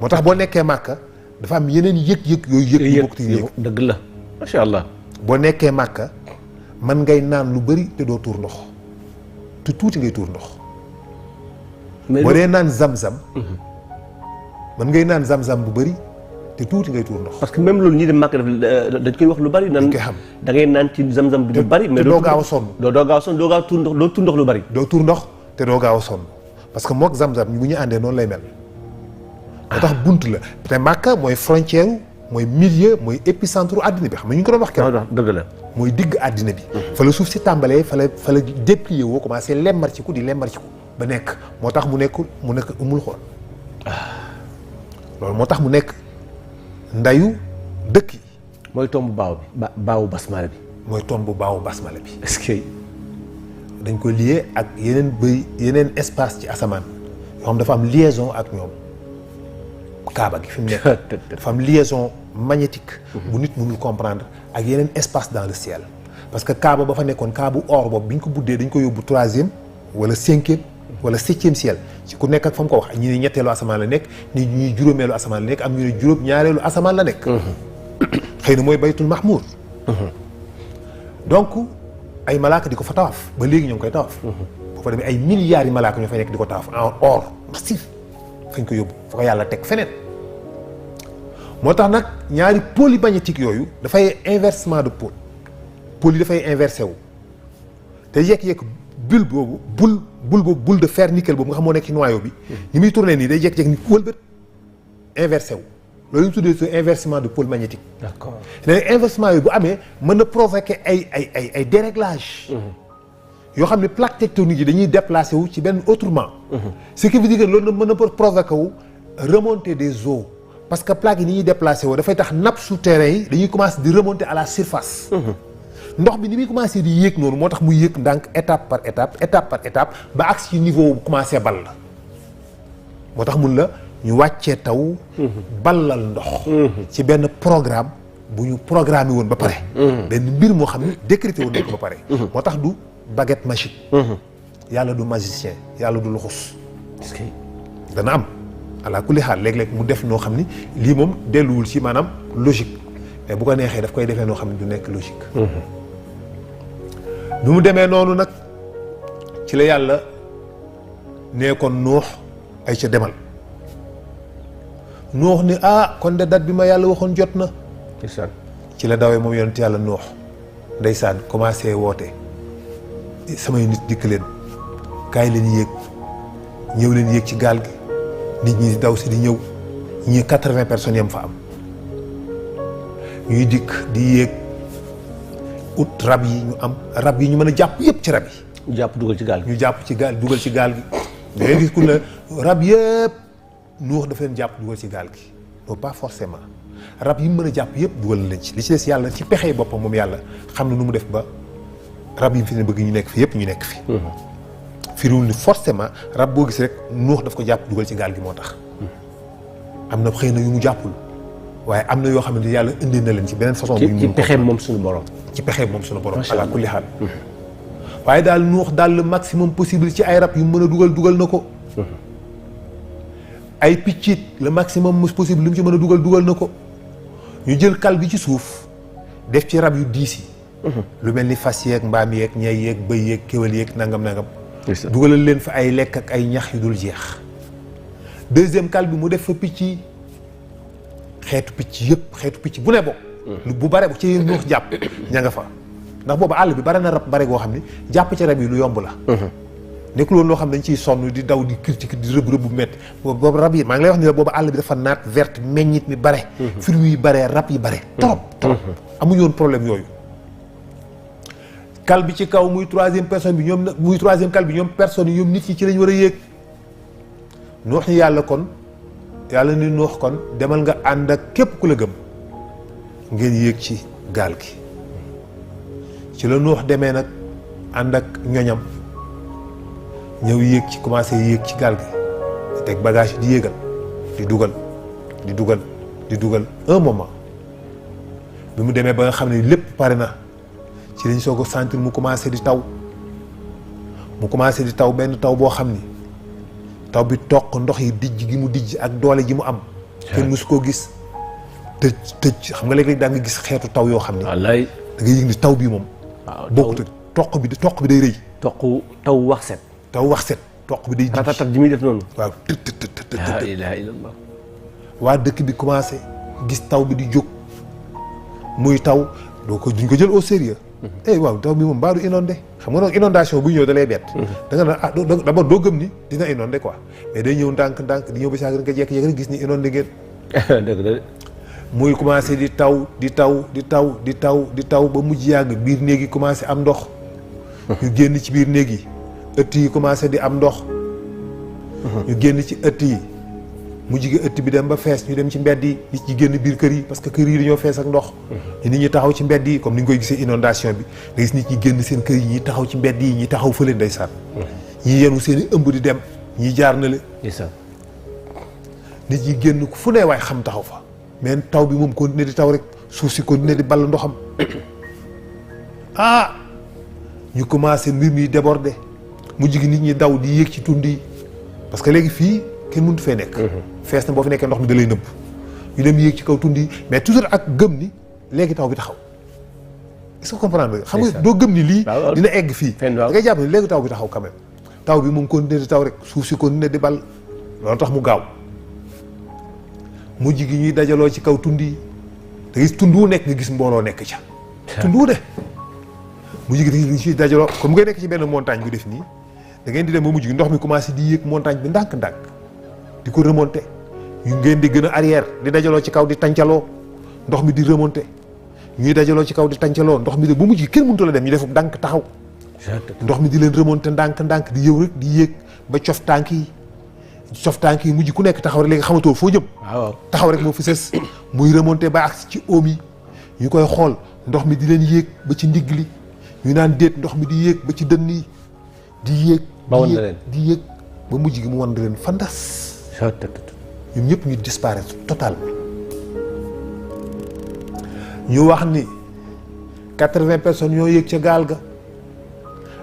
moo tax boo nekkee Màkka dafa am yeneen yëg-yëg yooyu yëg dëgg la macha allah. boo nekkee Màkka man ngay naan lu bëri te doo tuur ndox te tuuti ngay tuur ndox boo dee naan zam-zam man ngay naan zam-zam bu bëri te tuuti ngay tuur ndox parce que même loolu ñii dem Màkka dañ koy wax lu bëri nan koy xam da ngay naan ci zam-zam bi lu bëri mais doo gaaw a sonn doo gaaw a sonn doo gaaw tuur ndox doo tuur ndox lu bëri doo tuur ndox te doo gaaw a sonn parce que mook zam-zam bu ñu àndee noonu lay mel moo tax bunt la te Makka mooy frontière mooy milieu mooy épicentre àddina bi xam nga ñu ngi ko doon wax keroog. dëgg la mooy digg àddina bi. fa la suuf si tàmbalee fa la déplier woo commencé lemmarciku di lemmarciku ba nekk moo tax mu nekk umul xool loolu moo tax mu nekk ndayu dëkk yi. mooy tombu baawu basmala bi. mooy tombu baawu basmala bi. est-ce que dañ ko lié ak yeneen espace ci asamaan yoo xam dafa am liaison ak ñoom. Kaaba gi fi mu nekk dafa am liaison magnétique bu nit mënul comprendre ak yeneen espace dans le ciel parce que Kaaba ba fa nekkoon Kaabu or boobu bi ñu ko buddee dañ ko yóbbu 3e wala 5e wala 7e ciel ci ku nekk ak fa mu ko wax ñi ne ñetteelu asamaan la nekk ni ñuy juróomeelu asamaan la nekk am ñu ne juróom ñaareelu asamaan la nekk. xëy na mooy baytul mahmour. donc ay malaaka di ko fa tawaaf ba léegi ñoo ngi koy tawaaf. boo fa demee ay milliards yi malaaka ñoo fay nekk di ko tawaaf en or massif fañ ko yóbbu fa ko yàlla teg feneen. moo tax nag ñaari pôle yi magnétique yooyu dafay inversement de pôle pôle yi dafay inversé wu te yekk-yekk boule de fer nickel boobu nga xam moo nekk ci noyau bi. ni muy tourné nii day yekk-yekk ni wëlbët inversé wu loolu ñu tuddee inversement de pôle magnétique. d'accord léegi inversement yooyu bu amee mën na provoquer ay déréglages. yoo xam ne plaque tectonique yi dañuy déplacé wu ci benn autrement. ce qui veut dire que loolu mën na provoquer wu remontée des eaux. parce que plaques yi ni ñuy déplacé woo dafay tax nappe souterrain yi dañuy commencer di remonter à la surface. ndox bi ni muy commencer di yéeg noonu moo tax muy yéeg ndànk étape par étape ba agsi ci niveau bu commencer ball la moo tax mun la ñu wàccee taw. ballal ndox. ci benn programme bu ñu programmé woon ba pare. benn mbir moo xam ne décrété woon nañ ko ba pare. moo tax du baguette magique. yàlla du magicien yàlla du luxus. dana am. ala kulli xaal léeg-léeg mu def noo xam ni lii moom delluwul ci maanaam logique mais bu ko neexee daf koy defee noo xam ne du nekk logique. bi mu demee noonu nag ci la yàlla nee kon Nuux ay ca demal Nuux ni kon de date bi ma yàlla waxoon jot na. ci la dawee moom yonent yàlla Nuux ndeysaan commencé woote samay nit dikk leen kaay leen yéeg ñëw leen yéeg ci gaal gi. nit ñi daw si di ñëw ñii 80 personnes yam fa am ñuy dikk di yéeg ut rab yi ñu am rab yi ñu mën a jàpp yëpp ci rab yi. ñu jàpp dugal ci gaal gi. ñu jàpp ci gaal dugal ci gaal gi. da ngay gis ku ne rab yëpp Nuux dafa leen jàpp dugal ci gaal gi non pas forcément rab yi mu mën a jàpp yëpp dugal leen ci li ci des yàlla ci pexey boppam moom yàlla xam na nu mu def ba rab yi fi ne bëgg ñu nekk fi yëpp ñu nekk fi. firiwul ni forcément rab boo gis rek Nuux daf ko jàpp dugal ci gaal gi moo tax am na xëy na yu mu jàppul waaye am na yoo xam ne yàlla indi na leen ci beneen façon. ci pexeem moom suñu borom. ci pexeem moom suñu borom. ala kulli xaal. waaye daal Nuux daal le maximum possible ci ay rab yu mën a dugal na ko. ay piccit le maximum possible lu mu ci mën a dugal na ko. ñu jël kal bi ci suuf def ci rab yu diis yi. lu mel ni fas yeeg mbaam yeeg ñay yeeg bëy yeeg kéwél yeeg nangam. dugalal leen fa ay lekk ak ay ñax yu dul jeex. deuxième kal bi mu def fa picc yi xeetu picc bu ne bokk. bu bare bu ci Nuux jàpp ña nga fa ndax boobu àll bi bare na rab bare goo xam ne jàpp ci rab yi lu yomb la. nekkul woon loo xam ne dañ ciy sonn di daw di critique di rëbb bu métti boobu rab yi maa ngi lay wax ni la boobu àll bi dafa naat verte meññit mi bare. fruits yi bare rab yi bare. trop amuñu woon problème yooyu. kal bi ci kaw muy troisième personne bi ñoom nag muy troisième kal bi ñoom personnes yi ñoom nit ñi ci lañ war a yéeg. Nuux ni yàlla ni Nuux kon demal nga ànd ak képp ku la gëm ngeen yéeg ci gaal gi. ci la Nuux demee nag ànd ak ñoñam ñëw yéeg ci commencé yéeg ci gaal gi teg bagage yi di yéegal di dugal un moment bi mu demee ba nga xam ne lépp pare na. ci lañ soog a sentir mu commencé di taw benn taw boo xam ni taw bi toq ndox yi dijj gi mu dijj ak doole ji mu am. kenn mësu koo gis tëj xam nga léeg-léeg daa nga gis xeetu taw yoo xam ni. wallaay da ngay yëg ni taw bii moom. waaw bokkut ak toq bi day rëy. taw wax set. toq bi day dijj. tatatat ji muy def noonu. waaw laa ilaaha illallah. waa dëkk bi commencé gis taw bi di jóg muy taw duñ ko jël au sérieux. waaw taw bi moom mbaa du inondé xam nga nag inondation buy ñëw da lay bett. da nga naan d'abord doo gëm ni dina inondé quoi mais day ñëw ndànk di ñëw ba saa nga jékki-jékki rek gis ni inondé ngeen. dëgg la. muy commencé di taw ba mujj yàgg biir néeg yi commencé am ndox. ñu génn ci biir néeg yi ëtt yi commencé di am ndox. ñu génn ci ëtt yi mu jige ëtt bi dem ba fees ñu dem ci mbedd yi nit ñi génn biir kër yi parce que kër yi dañoo fees ak ndox. nit ñi taxaw ci mbedd yi comme ni ñu koy gisee inondation bi nga gis nit ñi génn seen kër yi ñi taxaw ci mbedd yi ñi taxaw fële ndeysaan. ñi yenu seen i ëmb di dem ñi jaar na le. nit ñi génn fu ne waaye xam taxaw fa mais taw bi moom continué di taw rek suuf si continué di ball ndoxam. ñu commencé mbir mi déborder mujj gi nit ñi daw di yéeg ci tund yi parce que léegi fii kenn mënut fee nekk. fees na boo fi nekkee ndox mi da lay nëbb. ñu dem yéeg ci kaw tund yi mais toujours ak gëm ni léegi taw bi taxaw est-ce que comprendre nga. xam nga doo gëm ni lii. dina egg fii. da ngay jàpp ni léegi taw bi taxaw quand même. taw bi moom continuer di taw rek suuf si continuer di ball loolu tax mu gaaw mujj gi ñuy dajaloo ci kaw tund yi da gis tund wu nekk nga gis mbooloo nekk ca. tund wu de mujj gi dañuy ciy dajaloo comme ngay nekk ci benn montagne bu def nii da ngeen di dem ba mujj gi ndox mi commencé di yéeg montagne bi ndànk-ndànk di ko remonter ñu ngeen di gën a arrière di dajaloo ci kaw di tàncaloo ndox mi di remonter ñuy dajaloo ci kaw di tàncaloo ndox mi de bu mujj gi kenn mënut la dem ñu def ndànk taxaw. ndox mi di leen remonter ndànk-ndànk di yëw rek di yéeg ba cof tànk yi mujj ku nekk taxaw rek léegi xamatoo foo jëm. taxaw rek moo fi sës muy remonter ba agsi ci oom yi ñu koy xool ndox mi di leen yéeg ba ci ndigg li ñu naan déet ndox mi di yéeg ba ci dënn yi di yéeg. di yéeg ba mujj gi mu wan leen fandas. ñun ñëpp ñu disparaître totalement. ñu wax ni 80 personnes ñoo yéeg ca gaal ga.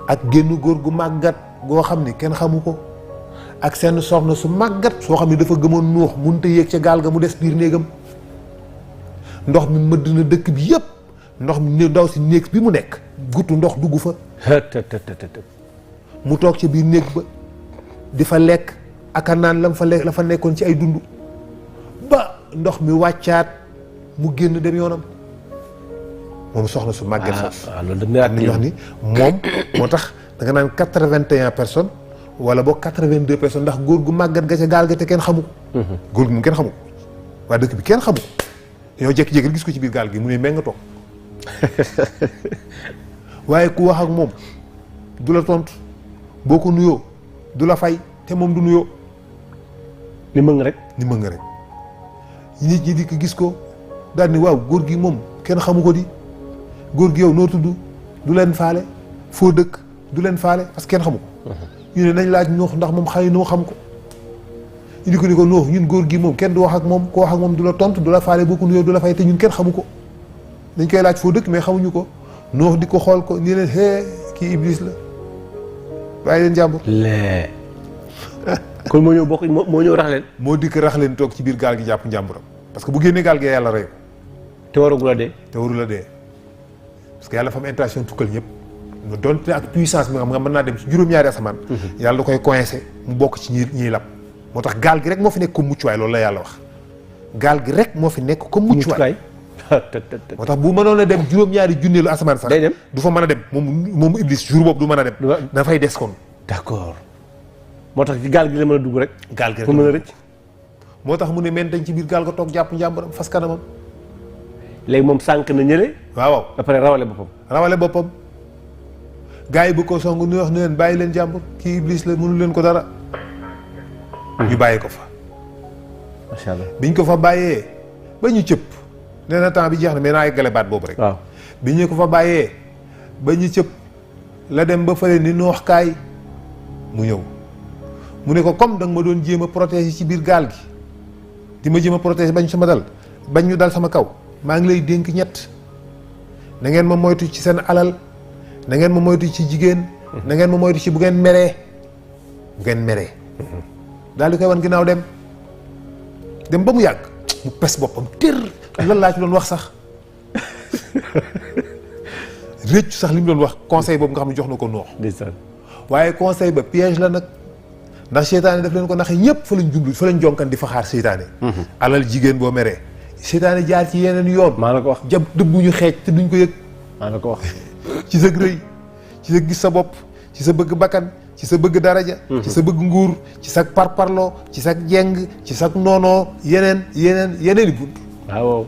ak génn góor gu màggat goo xam ni kenn xamu ko ak seen soxna su màggat soo xam ni dafa gëmoon nuux mënut a yéeg ca gaal ga mu des biir néegam ndox mi mëdd na dëkk bi yëpp ndox mi daw si néeg bi mu nekk guttu ndox dugg fa mu toog ca biir néeg ba di fa lekk ak a naan la fa nekkoon ci ay dund ba ndox mi wàccaat mu génn dem yoonam moom soxna su màgget sax loolu da ñu wax ni moom moo tax da nga naan 81 personnes wala boog 82 personnes ndax góor gu màgget ga ca gaal ga te kenn xamu ko. góor gi moom kenn xamu ko waa dëkk bi kenn xamu ko dañoo jékki-jékki gis ko ci biir gaal gi mu ne mee nga toog waaye ku wax ak moom du la tontu boo ko nuyoo du la fay te moom du nuyoo. ni mëng rek. nit ñi di ko gis ko daal ni waaw góor gi moom kenn xamu ko di. góor gi yow noo tudd du leen faale foo dëkk du leen faale parce que kenn xamu ko. ñu ne nañ laaj Nuux ndax moom xëy noo xam ko. ñu di ko ni ko Nuux ñun góor gi moom kenn du wax ak moom ko wax ak moom du la tontu du la faale boo ko nuyoo du la fay te ñun kenn xamu ko. dañ koy laaj foo dëkk mais xamuñu ko Nuux di ko xool ko nii leen hee kii Iblis la bàyyi leen jàmbur. kon moo ñëw bokk moo ñëw rax leen. moo dikk rax leen toog ci biir gaal gi jàpp njàmburam parce que bu génnee gaal gi yàlla rey ko. te waragul a dee. parce que yàlla dafa am intention tukkal ñëpp mu donte ak puissance bi nga xam nga mën naa dem ci juróom-ñaari asamaan. yàlla da koy coincé mu bokk ci ñiy lab. moo tax gaal gi rek moo fi nekk comme muccuwaay loolu la yàlla wax gaal gi rek moo fi nekk comme muccuwaay. moo tax bu mënoon a dem juróom-ñaari junneelu asamaan sax. day dem du fa mën a dem moom Iblis jour boobu du mën a dem. dafay des kon. d'accord moo tax ci gaal gi la mën a dugg rek. gaal gi rek pour mën a rëcc. moo tax mu ne men dañ ci biir gaal ga toog jàpp njàmbaram fas kanamam. léegi moom sànq na ñële. waaw ba pare rawale boppam. gars yi bu ko song nu wax ne leen bàyyi leen jàmbur kii Iblis la mënu leen ko dara. ñu bàyyi ko fa. macha allah biñ ko fa bàyyee ba ñu cëpp nee na temps bi jeex na mais naa eggale baat boobu rek. waaw bi ñu ko fa bàyyee ba ñu cëpp la dem ba fële ni noox kaay mu ñëw mu ne ko comme da nga ma doon jéem a protéger ci biir gaal gi di ma jéem a protéger bañ sama dal bañ ñu dal sama kaw maa ngi lay dénk ñett na ngeen ma moytu ci seen alal na ngeen ma moytu ci jigéen. na ngeen ma moytu ci bu ngeen meree daal di koy wan ginnaaw dem ba mu yàgg mu pes boppam tër lan laa ci doon wax sax réccu sax li mu doon wax conseil boobu nga xam ne jox na ko noox waaye conseil ba piège la nag ndax seytaane daf leen ko naxee ñëpp fa lañ jublu fa lañ jonkan di fa xaar seytaane alal jigéen boo meree seytaane jaar ci yeneen yoon maa la ko wax jab dëbbuñu xeej te duñ ko yëg maa la ko wax ci sa rëy ci sa gis sa bopp ci sa bëgg bakkan ci sa bëgg daraja ci sa bëgg nguur ci sa parparloo ci sa jeng ci sa noonoo yeneen i bunt waaw